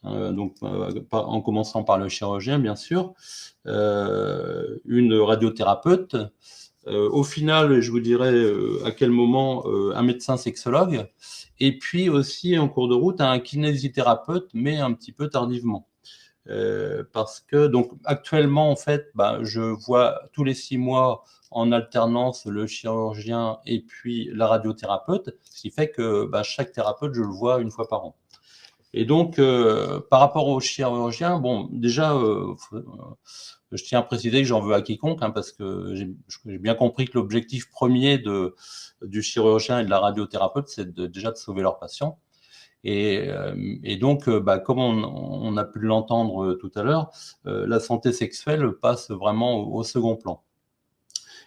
donc en commençant par le chirurgien bien sûr, une radiothérapeute. Au final, je vous dirai à quel moment un médecin sexologue, et puis aussi en cours de route un kinésithérapeute, mais un petit peu tardivement. Parce que donc actuellement en fait, je vois tous les 6 mois en alternance le chirurgien et puis la radiothérapeute, ce qui fait que chaque thérapeute je le vois 1 fois par an. Et donc par rapport au chirurgien, bon déjà je tiens à préciser que j'en veux à quiconque, parce que j'ai bien compris que l'objectif premier du chirurgien et de la radiothérapeute, c'est déjà de sauver leurs patients. Et donc, comme on a pu l'entendre tout à l'heure, la santé sexuelle passe vraiment au second plan.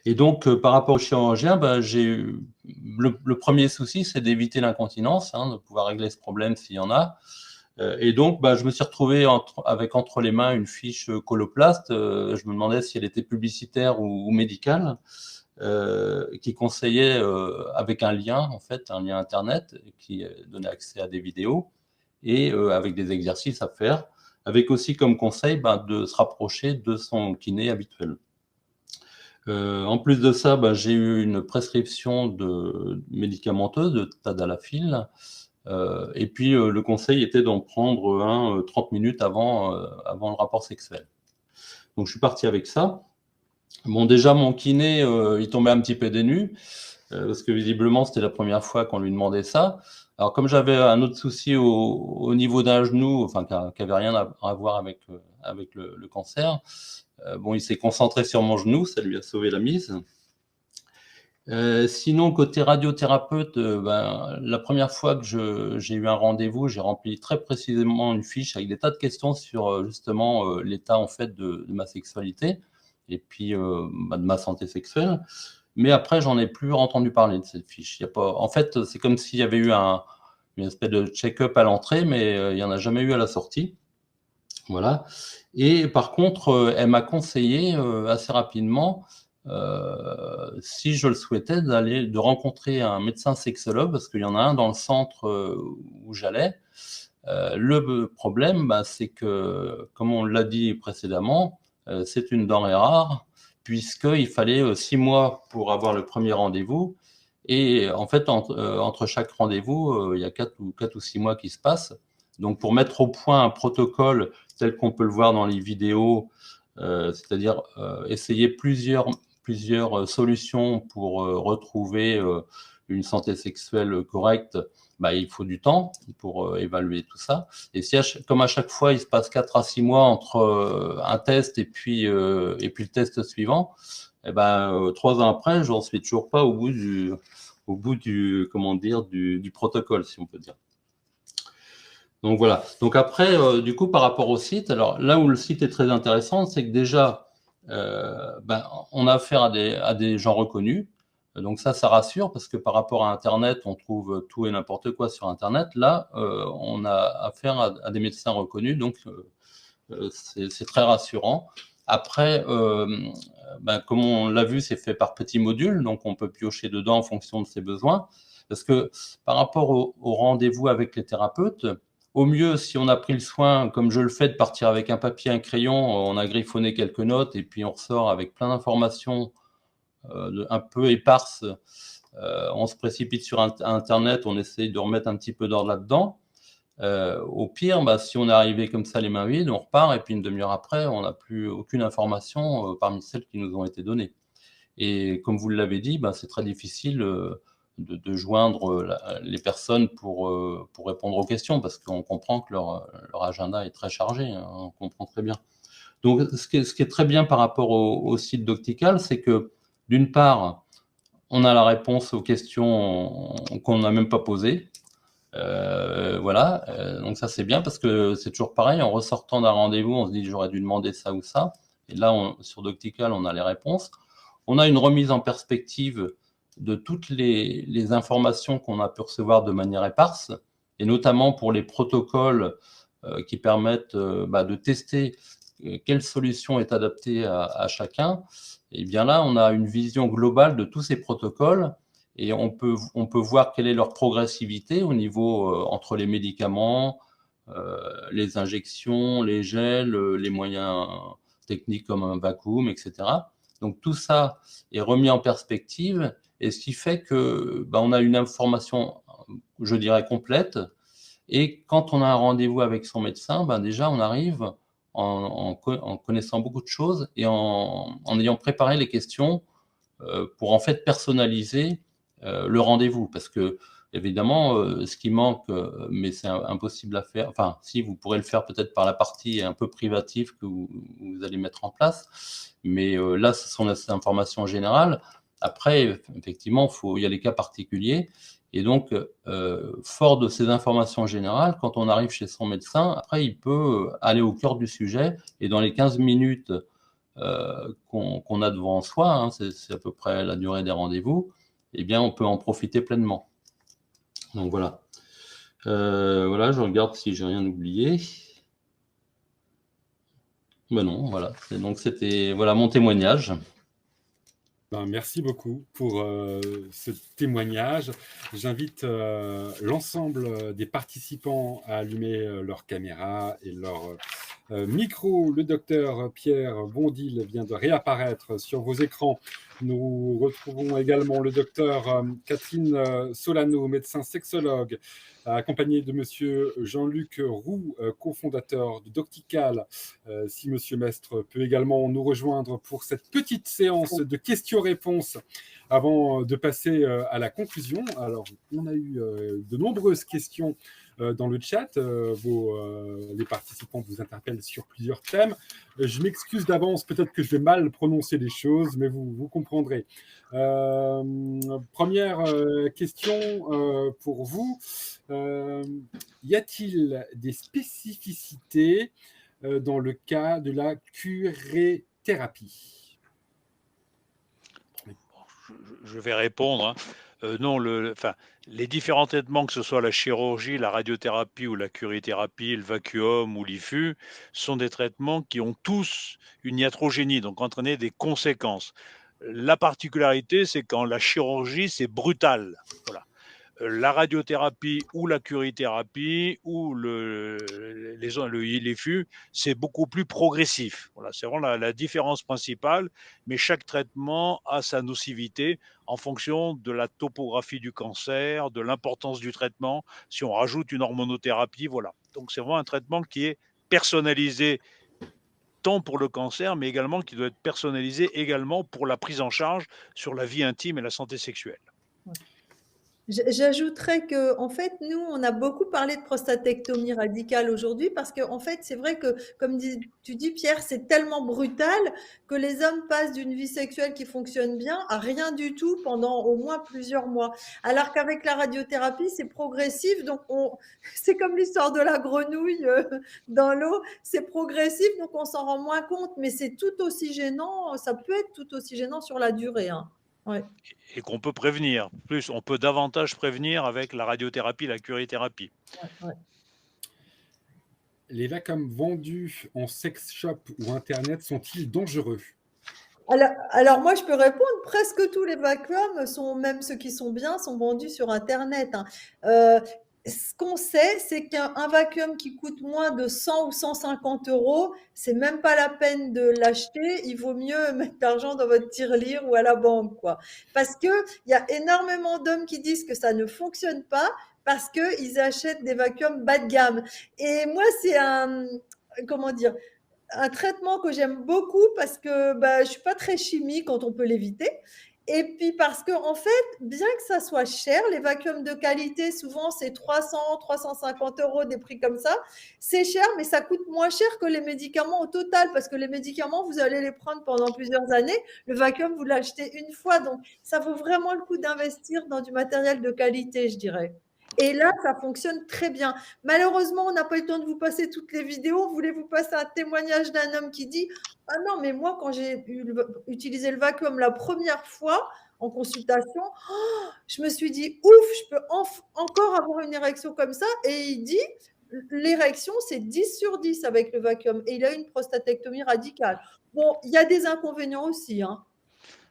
Et donc, par rapport au chirurgien, le premier souci, c'est d'éviter l'incontinence, de pouvoir régler ce problème s'il y en a. Et donc, je me suis retrouvé avec entre les mains une fiche Coloplast. Je me demandais si elle était publicitaire ou médicale, qui conseillait avec un lien, en fait, un lien Internet qui donnait accès à des vidéos et avec des exercices à faire, avec aussi comme conseil de se rapprocher de son kiné habituel. En plus de ça, j'ai eu une prescription médicamenteuse de tadalafil. Et puis, le conseil était d'en prendre 30 minutes avant le rapport sexuel. Donc, je suis parti avec ça. Bon, déjà, mon kiné, il tombait un petit peu des nues, parce que visiblement, c'était la première fois qu'on lui demandait ça. Alors, comme j'avais un autre souci au niveau d'un genou, enfin, qui n'avait rien à voir avec le cancer, bon, il s'est concentré sur mon genou, ça lui a sauvé la mise. Sinon, côté radiothérapeute, la première fois que j'ai eu un rendez-vous, j'ai rempli très précisément une fiche avec des tas de questions sur justement l'état en fait de ma sexualité et puis de ma santé sexuelle. Mais après, j'en ai plus entendu parler de cette fiche. En fait, c'est comme s'il y avait eu une espèce de check-up à l'entrée, mais il n'y en a jamais eu à la sortie. Voilà. Et par contre, elle m'a conseillé assez rapidement, si je le souhaitais, de rencontrer un médecin sexologue, parce qu'il y en a un dans le centre où j'allais. Le problème, c'est que, comme on l'a dit précédemment, c'est une denrée rare, puisqu'il fallait 6 mois pour avoir le premier rendez-vous. Et en fait, entre chaque rendez-vous, il y a 4 ou 6 mois qui se passent. Donc, pour mettre au point un protocole tel qu'on peut le voir dans les vidéos, c'est-à-dire essayer plusieurs solutions pour retrouver une santé sexuelle correcte, il faut du temps pour évaluer tout ça. Et si, comme à chaque fois, il se passe 4 à 6 mois entre un test et puis le test suivant, 3 ans après, j'en suis toujours pas au bout du protocole, si on peut dire. Donc voilà. Donc après, du coup, par rapport au site, alors là où le site est très intéressant, c'est que déjà, on a affaire à des gens reconnus. Donc ça rassure, parce que par rapport à Internet, on trouve tout et n'importe quoi sur Internet. Là, on a affaire à des médecins reconnus, donc c'est très rassurant. Après, comme on l'a vu, c'est fait par petits modules, donc on peut piocher dedans en fonction de ses besoins. Parce que par rapport au rendez-vous avec les thérapeutes, au mieux, si on a pris le soin, comme je le fais, de partir avec un papier, un crayon, on a griffonné quelques notes et puis on ressort avec plein d'informations un peu éparses. On se précipite sur Internet, on essaye de remettre un petit peu d'ordre là-dedans. Au pire, si on est arrivé comme ça les mains vides, on repart et puis une demi-heure après, on n'a plus aucune information parmi celles qui nous ont été données. Et comme vous l'avez dit, c'est très difficile de joindre les personnes pour répondre aux questions, parce qu'on comprend que leur agenda est très chargé, on comprend très bien. Donc, ce qui est très bien par rapport au site Doctical, c'est que, d'une part, on a la réponse aux questions qu'on n'a même pas posées. Voilà, donc ça c'est bien parce que c'est toujours pareil, en ressortant d'un rendez-vous, on se dit j'aurais dû demander ça ou ça. Et là, sur Doctical, on a les réponses. On a une remise en perspective de toutes les informations qu'on a pu recevoir de manière éparse, et notamment pour les protocoles qui permettent de tester quelle solution est adaptée à chacun. Et bien là, on a une vision globale de tous ces protocoles et on peut voir quelle est leur progressivité au niveau entre les médicaments, les injections, les gels, les moyens techniques comme un vacuum, etc. Donc tout ça est remis en perspective, et ce qui fait que on a une information, je dirais, complète. Et quand on a un rendez-vous avec son médecin, déjà on arrive en connaissant beaucoup de choses et en ayant préparé les questions pour en fait personnaliser le rendez-vous. Parce que évidemment, ce qui manque, mais c'est impossible à faire, enfin si, vous pourrez le faire peut-être par la partie un peu privative que vous allez mettre en place, mais là ce sont les informations générales. Après, effectivement, il y a les cas particuliers. Et donc, fort de ces informations générales, quand on arrive chez son médecin, après, il peut aller au cœur du sujet. Et dans les 15 minutes qu'on a devant soi, c'est à peu près la durée des rendez-vous, eh bien, on peut en profiter pleinement. Donc, voilà. Voilà, je regarde si j'ai rien oublié. Non, voilà. Donc, c'était mon témoignage. Merci beaucoup pour ce témoignage. J'invite l'ensemble des participants à allumer leur caméra et leur micro. Le docteur Pierre Bondil vient de réapparaître sur vos écrans. Nous retrouvons également le docteur Catherine Solano, médecin sexologue, accompagné de monsieur Jean-Luc Roux, cofondateur de Doctical. Si monsieur Mestre peut également nous rejoindre pour cette petite séance de questions-réponses avant de passer à la conclusion. Alors, on a eu de nombreuses questions dans le chat. Les participants vous interpellent sur plusieurs thèmes. Je m'excuse d'avance, peut-être que je vais mal prononcer les choses, mais vous comprendrez. Première question pour vous. Y a-t-il des spécificités dans le cas de la curéthérapie? Je vais répondre. Non, les différents traitements, que ce soit la chirurgie, la radiothérapie ou la curéthérapie, le vacuum ou l'IFU, sont des traitements qui ont tous une iatrogénie, donc entraîner des conséquences. La particularité, c'est quand la chirurgie, c'est brutal. Voilà. La radiothérapie ou la curéthérapie ou l'IFU, c'est beaucoup plus progressif. Voilà, c'est vraiment la différence principale, mais chaque traitement a sa nocivité en fonction de la topographie du cancer, de l'importance du traitement. Si on rajoute une hormonothérapie, voilà. Donc c'est vraiment un traitement qui est personnalisé tant pour le cancer, mais également qui doit être personnalisé également pour la prise en charge sur la vie intime et la santé sexuelle. J'ajouterais que, en fait, nous, on a beaucoup parlé de prostatectomie radicale aujourd'hui parce que, en fait, c'est vrai que, comme tu dis, Pierre, c'est tellement brutal que les hommes passent d'une vie sexuelle qui fonctionne bien à rien du tout pendant au moins plusieurs mois. Alors qu'avec la radiothérapie, c'est progressif. Donc, c'est comme l'histoire de la grenouille dans l'eau. C'est progressif, donc on s'en rend moins compte. Mais c'est tout aussi gênant. Ça peut être tout aussi gênant sur la durée. Ouais. Et qu'on peut prévenir. Plus, on peut davantage prévenir avec la radiothérapie, la curéthérapie. Ouais. Les vacuums vendus en sex shop ou Internet sont-ils dangereux? Alors, moi, je peux répondre. Presque tous les vacuums, même ceux qui sont bien, sont vendus sur Internet. Ce qu'on sait, c'est qu'un vacuum qui coûte moins de 100 ou 150 €, c'est même pas la peine de l'acheter. Il vaut mieux mettre l'argent dans votre tirelire ou à la banque, quoi. Parce qu'il y a énormément d'hommes qui disent que ça ne fonctionne pas parce qu'ils achètent des vacuums bas de gamme. Et moi, c'est un traitement que j'aime beaucoup parce que je ne suis pas très chimique quand on peut l'éviter. Et puis parce que en fait, bien que ça soit cher, les vacuums de qualité, souvent c'est 300, 350 €, des prix comme ça. C'est cher, mais ça coûte moins cher que les médicaments au total, parce que les médicaments, vous allez les prendre pendant plusieurs années. Le vacuum, vous l'achetez une fois, donc ça vaut vraiment le coup d'investir dans du matériel de qualité, je dirais. Et là, ça fonctionne très bien. Malheureusement, on n'a pas eu le temps de vous passer toutes les vidéos. Voulez-vous passer un témoignage d'un homme qui dit: ah non, mais moi, quand j'ai utilisé le vacuum la première fois en consultation, oh, je me suis dit, ouf, je peux encore avoir une érection comme ça. Et il dit, l'érection, c'est 10 sur 10 avec le vacuum. Et il a une prostatectomie radicale. Bon, il y a des inconvénients aussi. Hein,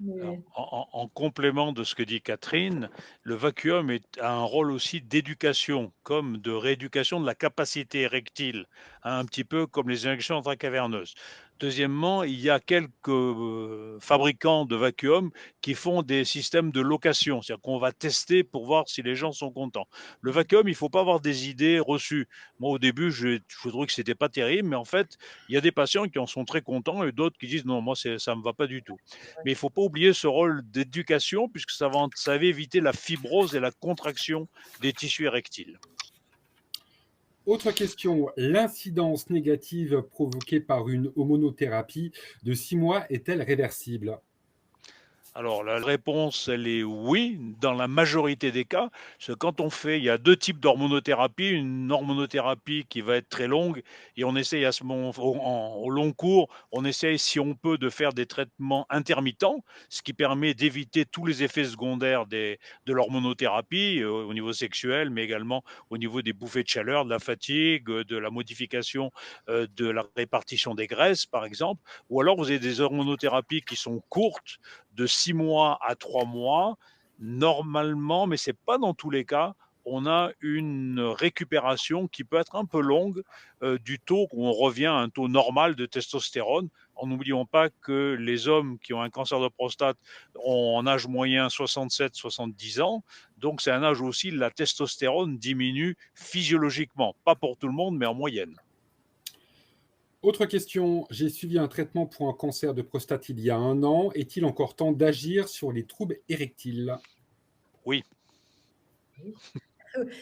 Alors, mais... en complément de ce que dit Catherine, le vacuum a un rôle aussi d'éducation, comme de rééducation de la capacité érectile, hein, un petit peu comme les injections intracaverneuses. Deuxièmement, il y a quelques fabricants de vacuum qui font des systèmes de location, c'est-à-dire qu'on va tester pour voir si les gens sont contents. Le vacuum, il ne faut pas avoir des idées reçues. Moi, au début, je trouvais que c'était pas terrible, mais en fait, il y a des patients qui en sont très contents et d'autres qui disent non, moi, ça ne me va pas du tout. Mais il ne faut pas oublier ce rôle d'éducation puisque ça va éviter la fibrose et la contraction des tissus érectiles. Autre question, l'incidence négative provoquée par une hormonothérapie de 6 mois est-elle réversible? Alors, la réponse, elle est oui, dans la majorité des cas. Parce que quand on fait, il y a deux types d'hormonothérapie. Une hormonothérapie qui va être très longue et on essaye à ce moment, au long cours, on essaye, si on peut, de faire des traitements intermittents, ce qui permet d'éviter tous les effets secondaires de l'hormonothérapie au niveau sexuel, mais également au niveau des bouffées de chaleur, de la fatigue, de la modification de la répartition des graisses, par exemple. Ou alors, vous avez des hormonothérapies qui sont courtes, de 6 mois à 3 mois, normalement, mais ce n'est pas dans tous les cas, on a une récupération qui peut être un peu longue du taux, où on revient à un taux normal de testostérone. N'oublions pas que les hommes qui ont un cancer de prostate ont en âge moyen 67-70 ans. Donc, c'est un âge où aussi la testostérone diminue physiologiquement. Pas pour tout le monde, mais en moyenne. Autre question, j'ai suivi un traitement pour un cancer de prostate il y a 1 an. Est-il encore temps d'agir sur les troubles érectiles? Oui.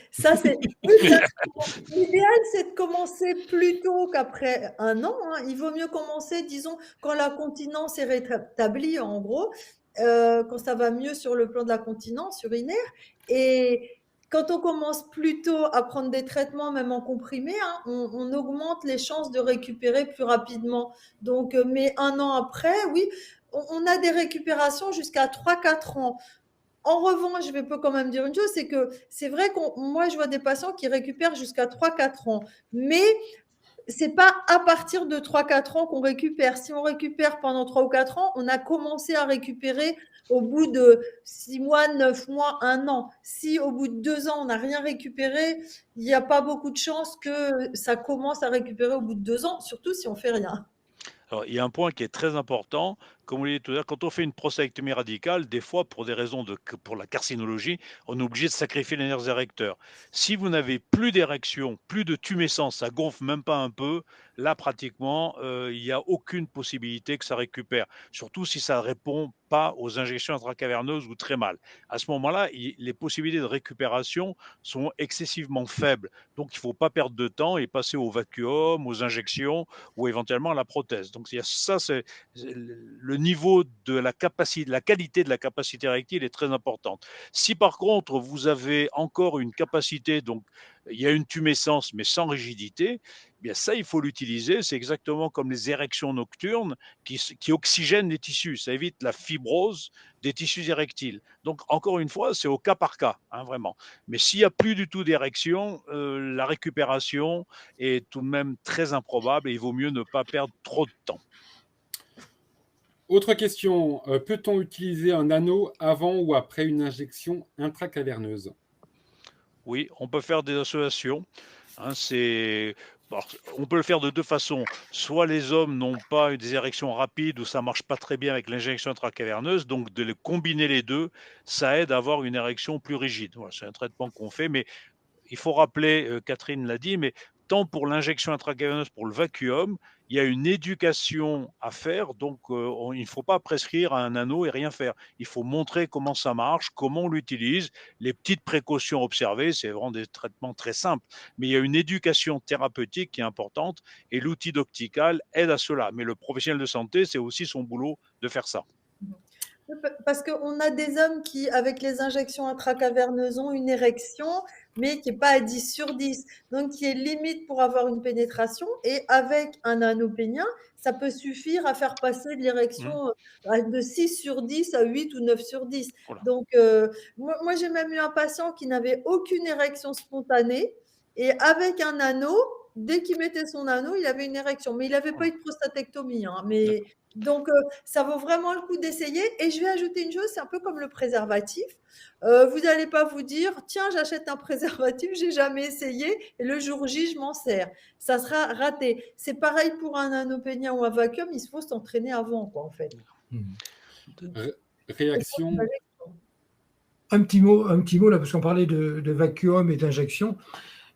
Ça, c'est l'idéal, c'est de commencer plus tôt qu'après 1 an. Hein. Il vaut mieux commencer, disons, quand la continence est rétablie, en gros, quand ça va mieux sur le plan de la continence urinaire. Et quand on commence plus tôt à prendre des traitements, même en comprimé, hein, on augmente les chances de récupérer plus rapidement. Donc, mais 1 an après, oui, on a des récupérations jusqu'à 3-4 ans. En revanche, je peux quand même dire une chose, c'est que c'est vrai que moi, je vois des patients qui récupèrent jusqu'à 3-4 ans. Mais ce n'est pas à partir de 3-4 ans qu'on récupère. Si on récupère pendant 3 ou 4 ans, on a commencé à récupérer au bout de 6 mois, 9 mois, 1 an. Si au bout de 2 ans, on n'a rien récupéré, il n'y a pas beaucoup de chances que ça commence à récupérer au bout de 2 ans, surtout si on ne fait rien. Alors, il y a un point qui est très important. Comme vous l'avez dit tout à l'heure, quand on fait une prostatectomie radicale, des fois, pour des raisons pour la carcinologie, on est obligé de sacrifier les nerfs érecteurs. Si vous n'avez plus d'érection, plus de tumescence, ça gonfle même pas un peu, là, pratiquement, il n'y a aucune possibilité que ça récupère. Surtout si ça ne répond pas aux injections intracaverneuses ou très mal. À ce moment-là, les possibilités de récupération sont excessivement faibles. Donc, il ne faut pas perdre de temps et passer au vacuum, aux injections ou éventuellement à la prothèse. Donc, ça, c'est le niveau de la capacité, la qualité de la capacité érectile est très importante. Si par contre vous avez encore une capacité, donc il y a une tumescence mais sans rigidité, eh bien ça il faut l'utiliser. C'est exactement comme les érections nocturnes qui oxygènent les tissus. Ça évite la fibrose des tissus érectiles. Donc encore une fois, c'est au cas par cas, hein, vraiment. Mais s'il n'y a plus du tout d'érection, la récupération est tout de même très improbable et il vaut mieux ne pas perdre trop de temps. Autre question, peut-on utiliser un anneau avant ou après une injection intracaverneuse? Oui, on peut faire des associations. Hein, on peut le faire de deux façons. Soit les hommes n'ont pas des érections rapides ou ça marche pas très bien avec l'injection intracaverneuse, donc de combiner les deux, ça aide à avoir une érection plus rigide. Voilà, c'est un traitement qu'on fait, mais il faut rappeler, Catherine l'a dit, mais tant pour l'injection intracaverneuse, pour le vacuum, il y a une éducation à faire. Donc, il ne faut pas prescrire un anneau et rien faire. Il faut montrer comment ça marche, comment on l'utilise, les petites précautions observées. C'est vraiment des traitements très simples. Mais il y a une éducation thérapeutique qui est importante et l'outil Doctical aide à cela. Mais le professionnel de santé, c'est aussi son boulot de faire ça. Parce qu'on a des hommes qui, avec les injections intracaverneuses, ont une érection, mais qui n'est pas à 10 sur 10, donc qui est limite pour avoir une pénétration. Et avec un anneau pénien, ça peut suffire à faire passer de l'érection de 6 sur 10 à 8 ou 9 sur 10. Voilà. Donc, moi j'ai même eu un patient qui n'avait aucune érection spontanée, et avec un anneau, dès qu'il mettait son anneau, il avait une érection. Mais il n'avait pas eu de prostatectomie. Mais donc, ça vaut vraiment le coup d'essayer. Et je vais ajouter une chose, c'est un peu comme le préservatif. Vous n'allez pas vous dire, tiens, j'achète un préservatif, j'ai jamais essayé, et le jour J, je m'en sers. Ça sera raté. C'est pareil pour un anneau pénien ou un vacuum, il faut s'entraîner avant, quoi, en fait. Réaction. Un petit mot là, parce qu'on parlait de vacuum et d'injection.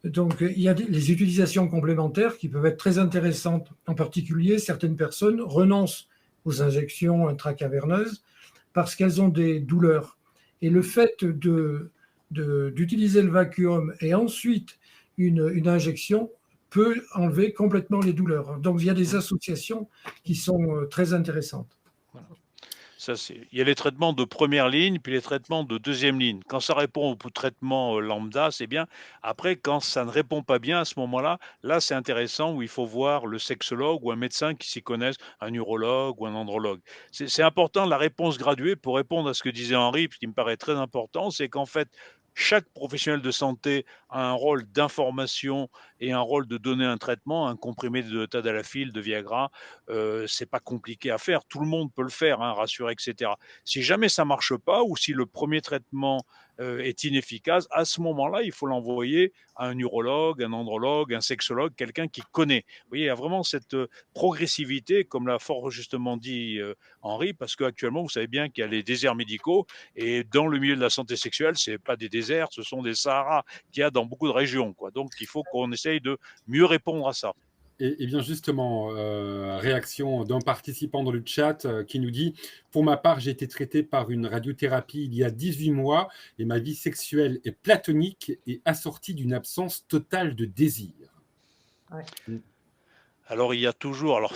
Donc, il y a les utilisations complémentaires qui peuvent être très intéressantes. En particulier, certaines personnes renoncent aux injections intracaverneuses parce qu'elles ont des douleurs. Et le fait d'utiliser le vacuum et ensuite une injection peut enlever complètement les douleurs. Donc, il y a des associations qui sont très intéressantes. Voilà. Il y a les traitements de première ligne, puis les traitements de deuxième ligne. Quand ça répond au traitement lambda, c'est bien. Après, quand ça ne répond pas bien à ce moment-là, là, c'est intéressant où il faut voir le sexologue ou un médecin qui s'y connaisse, un urologue ou un andrologue. C'est important la réponse graduée pour répondre à ce que disait Henri, ce qui me paraît très important, c'est qu'en fait, chaque professionnel de santé a un rôle d'information et un rôle de donner un traitement, un comprimé de tadalafil, de Viagra. C'est pas compliqué à faire, tout le monde peut le faire, rassurer, etc. Si jamais ça marche pas ou si le premier traitement est inefficace, à ce moment-là, il faut l'envoyer à un urologue, un andrologue, un sexologue, quelqu'un qui connaît. Vous voyez, il y a vraiment cette progressivité, comme l'a fort justement dit Henri, parce qu'actuellement, vous savez bien qu'il y a les déserts médicaux et dans le milieu de la santé sexuelle, c'est pas des déserts, ce sont des Saharas qu'il y a dans beaucoup de régions, quoi. Donc, il faut qu'on essaye de mieux répondre à ça. Et bien justement, réaction d'un participant dans le chat qui nous dit « Pour ma part, j'ai été traité par une radiothérapie il y a 18 mois et ma vie sexuelle est platonique et assortie d'une absence totale de désir. Ouais. » Alors, il y a toujours...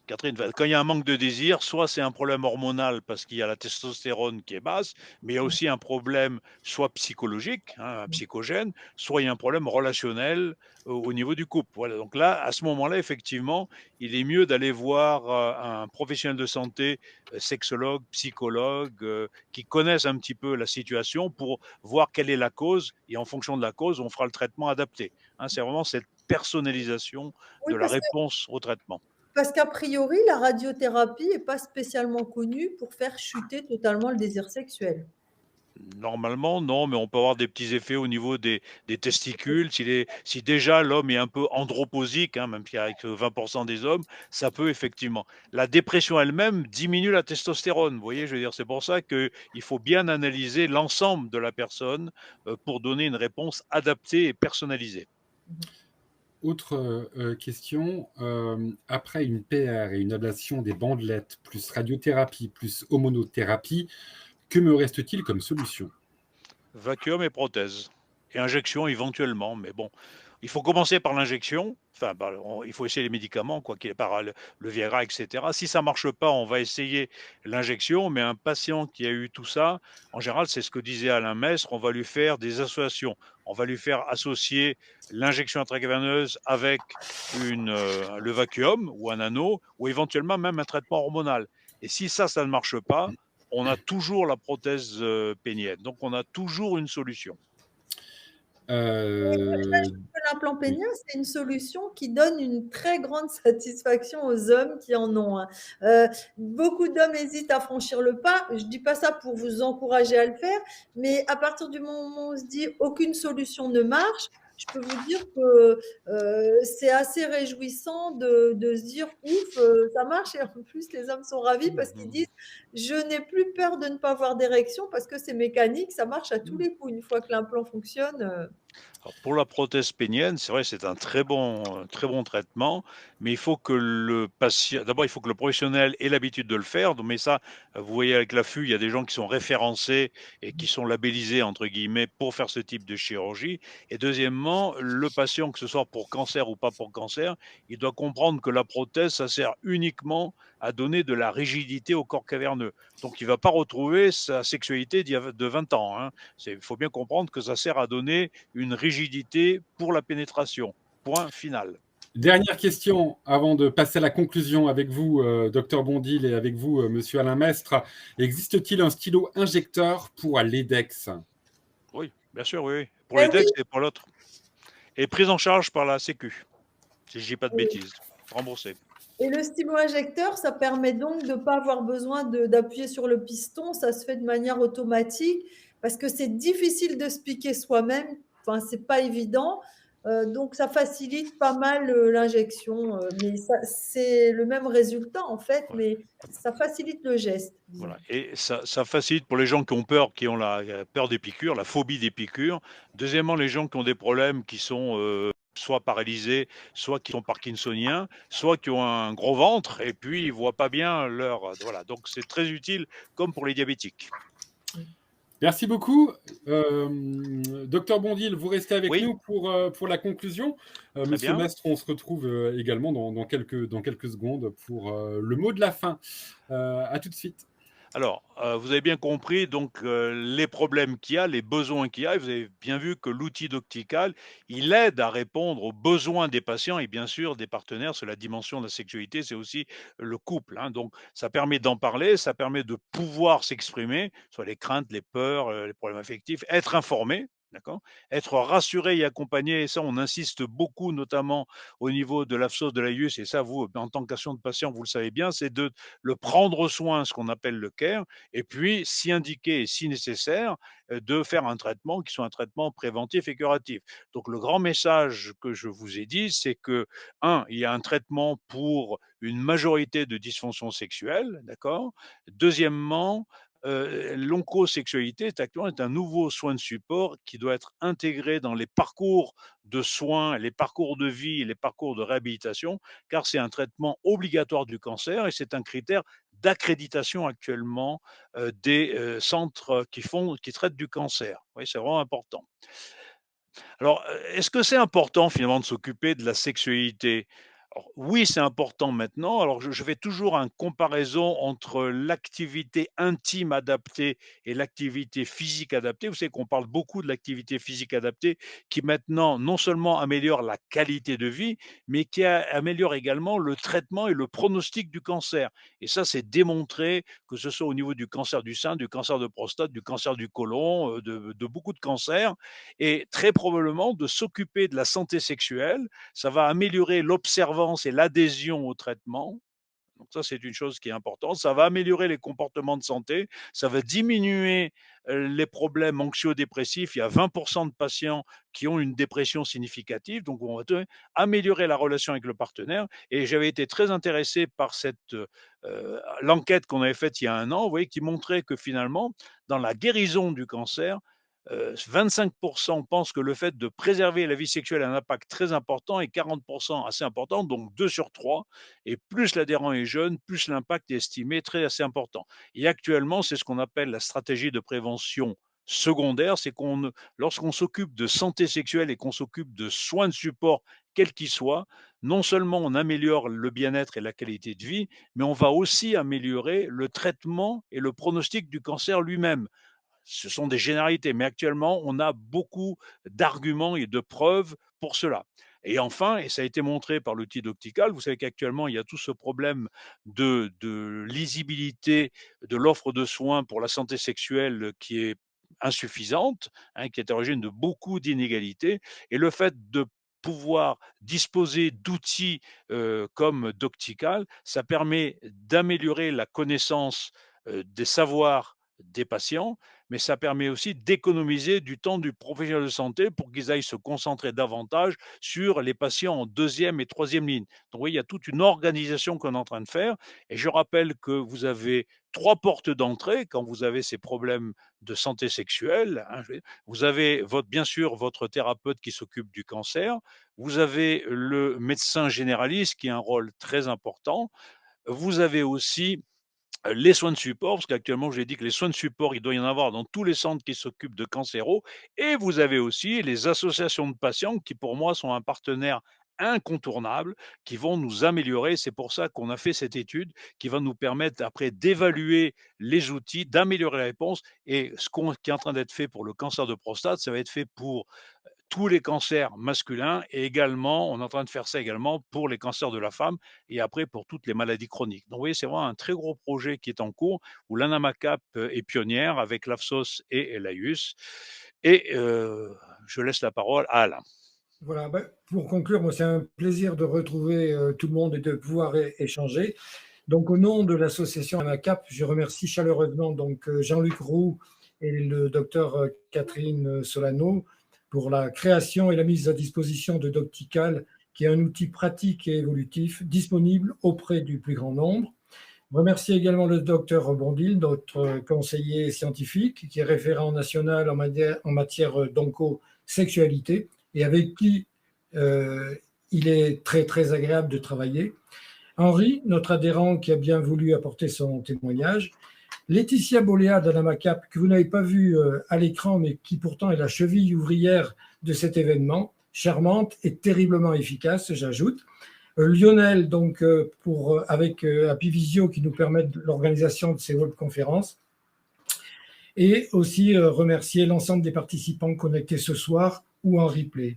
Catherine, quand il y a un manque de désir, soit c'est un problème hormonal parce qu'il y a la testostérone qui est basse, mais il y a aussi un problème soit psychologique, un psychogène, soit il y a un problème relationnel au niveau du couple. Voilà. Donc là, à ce moment-là, effectivement, il est mieux d'aller voir un professionnel de santé, sexologue, psychologue, qui connaissent un petit peu la situation pour voir quelle est la cause et en fonction de la cause, on fera le traitement adapté. C'est vraiment cette personnalisation de la réponse au traitement. Parce qu'a priori, la radiothérapie n'est pas spécialement connue pour faire chuter totalement le désir sexuel. Normalement, non, mais on peut avoir des petits effets au niveau des testicules. Si déjà l'homme est un peu andropausique, même s'il y a 20% des hommes, ça peut effectivement. La dépression elle-même diminue la testostérone. Vous voyez, je veux dire, c'est pour ça qu'il faut bien analyser l'ensemble de la personne pour donner une réponse adaptée et personnalisée. Autre question, après une PR et une ablation des bandelettes, plus radiothérapie, plus hormonothérapie, que me reste-t-il comme solution? Vacuum et prothèse. Et injection éventuellement, mais bon. Il faut commencer par l'injection. Il faut essayer les médicaments, quoi qu'il y ait par le Viagra, etc. Si ça marche pas, on va essayer l'injection. Mais un patient qui a eu tout ça, en général, c'est ce que disait Alain Mestre, on va lui faire des associations. On va lui faire associer l'injection intracaverneuse avec le vacuum ou un anneau, ou éventuellement même un traitement hormonal. Et si ça ne marche pas, on a toujours la prothèse pénienne. Donc, on a toujours une solution. L'implant pénien, c'est une solution qui donne une très grande satisfaction aux hommes qui en ont. Beaucoup d'hommes hésitent à franchir le pas. Je ne dis pas ça pour vous encourager à le faire, mais à partir du moment où on se dit aucune solution ne marche, je peux vous dire que c'est assez réjouissant de se dire ouf, ça marche, et en plus les hommes sont ravis parce qu'ils disent je n'ai plus peur de ne pas avoir d'érection parce que c'est mécanique, ça marche à tous les coups. Une fois que l'implant fonctionne. Alors, pour la prothèse pénienne, c'est vrai, c'est un très bon traitement, mais il faut que le patient, d'abord, il faut que le professionnel ait l'habitude de le faire. Donc, mais ça, vous voyez avec l'affût, il y a des gens qui sont référencés et qui sont labellisés entre guillemets pour faire ce type de chirurgie. Et deuxièmement, le patient, que ce soit pour cancer ou pas pour cancer, il doit comprendre que la prothèse, ça sert uniquement à donner de la rigidité au corps caverneux. Donc, il ne va pas retrouver sa sexualité de 20 ans, hein. Il faut bien comprendre que ça sert à donner une rigidité pour la pénétration. Point final. Dernière question avant de passer à la conclusion avec vous, docteur Bondil, et avec vous, monsieur Alain Mestre. Existe-t-il un stylo injecteur pour l'EDEX? Oui, bien sûr, oui, oui. Pour Eh les oui, DEX et pour l'autre. Et prise en charge par la Sécu, si je dis pas de oui. bêtises. Remboursé. Et le stylo-injecteur, ça permet donc de ne pas avoir besoin d'appuyer sur le piston, ça se fait de manière automatique, parce que c'est difficile de se piquer soi-même, enfin, c'est pas évident. Donc, ça facilite pas mal l'injection, mais c'est le même résultat en fait, Ouais. mais ça facilite le geste. Disons. Voilà. Et ça facilite pour les gens qui ont peur, qui ont la peur des piqûres, la phobie des piqûres. Deuxièmement, les gens qui ont des problèmes qui sont soit paralysés, soit qui sont parkinsoniens, soit qui ont un gros ventre et puis ils voient pas bien leur. Voilà. Donc c'est très utile, comme pour les diabétiques. Merci beaucoup. Docteur Bondil, vous restez avec Oui, nous pour la conclusion. très Monsieur bien. Mestre, on se retrouve également dans quelques secondes pour le mot de la fin. À tout de suite. Alors, vous avez bien compris donc les problèmes qu'il y a, les besoins qu'il y a et vous avez bien vu que l'outil Doctical, il aide à répondre aux besoins des patients et bien sûr des partenaires sur la dimension de la sexualité, c'est aussi le couple, hein. Donc ça permet d'en parler, ça permet de pouvoir s'exprimer sur les craintes, les peurs, les problèmes affectifs, être informé, d'accord? Être rassuré et accompagné et ça on insiste beaucoup notamment au niveau de l'AFSOS, de l'AIUS et ça vous en tant qu'association de patients, vous le savez bien, c'est de le prendre soin, ce qu'on appelle le care, et puis, si indiqué et si nécessaire, de faire un traitement qui soit un traitement préventif et curatif. Donc, le grand message que je vous ai dit, c'est que, un, il y a un traitement pour une majorité de dysfonctions sexuelles, d'accord. Deuxièmement, l'oncosexualité actuellement est un nouveau soin de support qui doit être intégré dans les parcours de soins, les parcours de vie et les parcours de réhabilitation, car c'est un traitement obligatoire du cancer et c'est un critère d'accréditation actuellement des centres qui traitent du cancer. Oui, c'est vraiment important. Alors, est-ce que c'est important finalement de s'occuper de la sexualité? Alors, oui, c'est important maintenant. Alors, je fais toujours une comparaison entre l'activité intime adaptée et l'activité physique adaptée. Vous savez qu'on parle beaucoup de l'activité physique adaptée qui maintenant non seulement améliore la qualité de vie, mais qui améliore également le traitement et le pronostic du cancer. Et ça, c'est démontré que ce soit au niveau du cancer du sein, du cancer de prostate, du cancer du côlon, de beaucoup de cancers et très probablement de s'occuper de la santé sexuelle. Ça va améliorer l'observance et l'adhésion au traitement. Donc ça, c'est une chose qui est importante. Ça va améliorer les comportements de santé. Ça va diminuer les problèmes anxio-dépressifs. Il y a 20% de patients qui ont une dépression significative. Donc, on va améliorer la relation avec le partenaire. Et j'avais été très intéressé par l'enquête qu'on avait faite il y a un an, vous voyez, qui montrait que finalement, dans la guérison du cancer, 25% pensent que le fait de préserver la vie sexuelle a un impact très important et 40% assez important, donc 2 sur 3. Et plus l'adhérent est jeune, plus l'impact est estimé très assez important. Et actuellement, c'est ce qu'on appelle la stratégie de prévention secondaire, c'est lorsqu'on s'occupe de santé sexuelle et qu'on s'occupe de soins de support, quels qu'ils soient, non seulement on améliore le bien-être et la qualité de vie, mais on va aussi améliorer le traitement et le pronostic du cancer lui-même. Ce sont des généralités, mais actuellement, on a beaucoup d'arguments et de preuves pour cela. Et enfin, et ça a été montré par l'outil Doctical, vous savez qu'actuellement, il y a tout ce problème de lisibilité de l'offre de soins pour la santé sexuelle qui est insuffisante, hein, qui est à l'origine de beaucoup d'inégalités. Et le fait de pouvoir disposer d'outils comme Doctical, ça permet d'améliorer la connaissance des savoirs des patients, mais ça permet aussi d'économiser du temps du professionnel de santé pour qu'ils aillent se concentrer davantage sur les patients en deuxième et troisième ligne. Donc, oui, il y a toute une organisation qu'on est en train de faire. Et je rappelle que vous avez 3 portes d'entrée quand vous avez ces problèmes de santé sexuelle, hein. Vous avez bien sûr votre thérapeute qui s'occupe du cancer. Vous avez le médecin généraliste qui a un rôle très important. Vous avez aussi les soins de support, parce qu'actuellement, je l'ai dit que les soins de support, il doit y en avoir dans tous les centres qui s'occupent de cancéros. Et vous avez aussi les associations de patients qui, pour moi, sont un partenaire incontournable, qui vont nous améliorer. C'est pour ça qu'on a fait cette étude qui va nous permettre après d'évaluer les outils, d'améliorer la réponse. Et qui est en train d'être fait pour le cancer de prostate, ça va être fait pour tous les cancers masculins et également, on est en train de faire ça également pour les cancers de la femme et après pour toutes les maladies chroniques. Donc, vous voyez, c'est vraiment un très gros projet qui est en cours où l'ANAMACAP est pionnière avec l'AFSOS et l'AIUS. Et je laisse la parole à Alain. Voilà, pour conclure, moi, c'est un plaisir de retrouver tout le monde et de pouvoir échanger. Donc, au nom de l'association ANAMACAP, je remercie chaleureusement donc Jean-Luc Roux et le docteur Catherine Solano pour la création et la mise à disposition de Doctical, qui est un outil pratique et évolutif disponible auprès du plus grand nombre. Je remercie également le docteur Bondil, notre conseiller scientifique, qui est référent national en matière d'oncosexualité et avec qui il est très, très agréable de travailler. Henri, notre adhérent qui a bien voulu apporter son témoignage. Laetitia Boléa d'ANAMACAP, que vous n'avez pas vu à l'écran, mais qui pourtant est la cheville ouvrière de cet événement, charmante et terriblement efficace, j'ajoute. Lionel, donc, avec Apivisio, qui nous permet l'organisation de ces webconférences. Et aussi remercier l'ensemble des participants connectés ce soir ou en replay.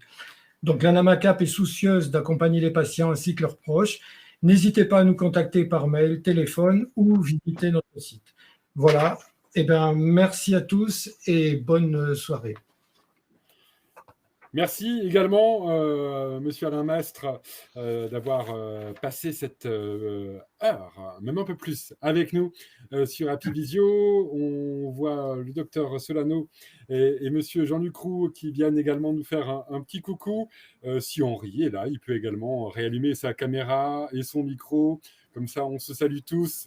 Donc, l'ANAMACAP est soucieuse d'accompagner les patients ainsi que leurs proches. N'hésitez pas à nous contacter par mail, téléphone ou visiter notre site. Voilà. Eh bien, merci à tous et bonne soirée. Merci également, Monsieur Alain Mastre, d'avoir passé cette heure, même un peu plus, avec nous sur Apivisio. On voit le docteur Solano et Monsieur Jean-Luc Roux qui viennent également nous faire un petit coucou. Si Henri est là, il peut également réallumer sa caméra et son micro. Comme ça, on se salue tous.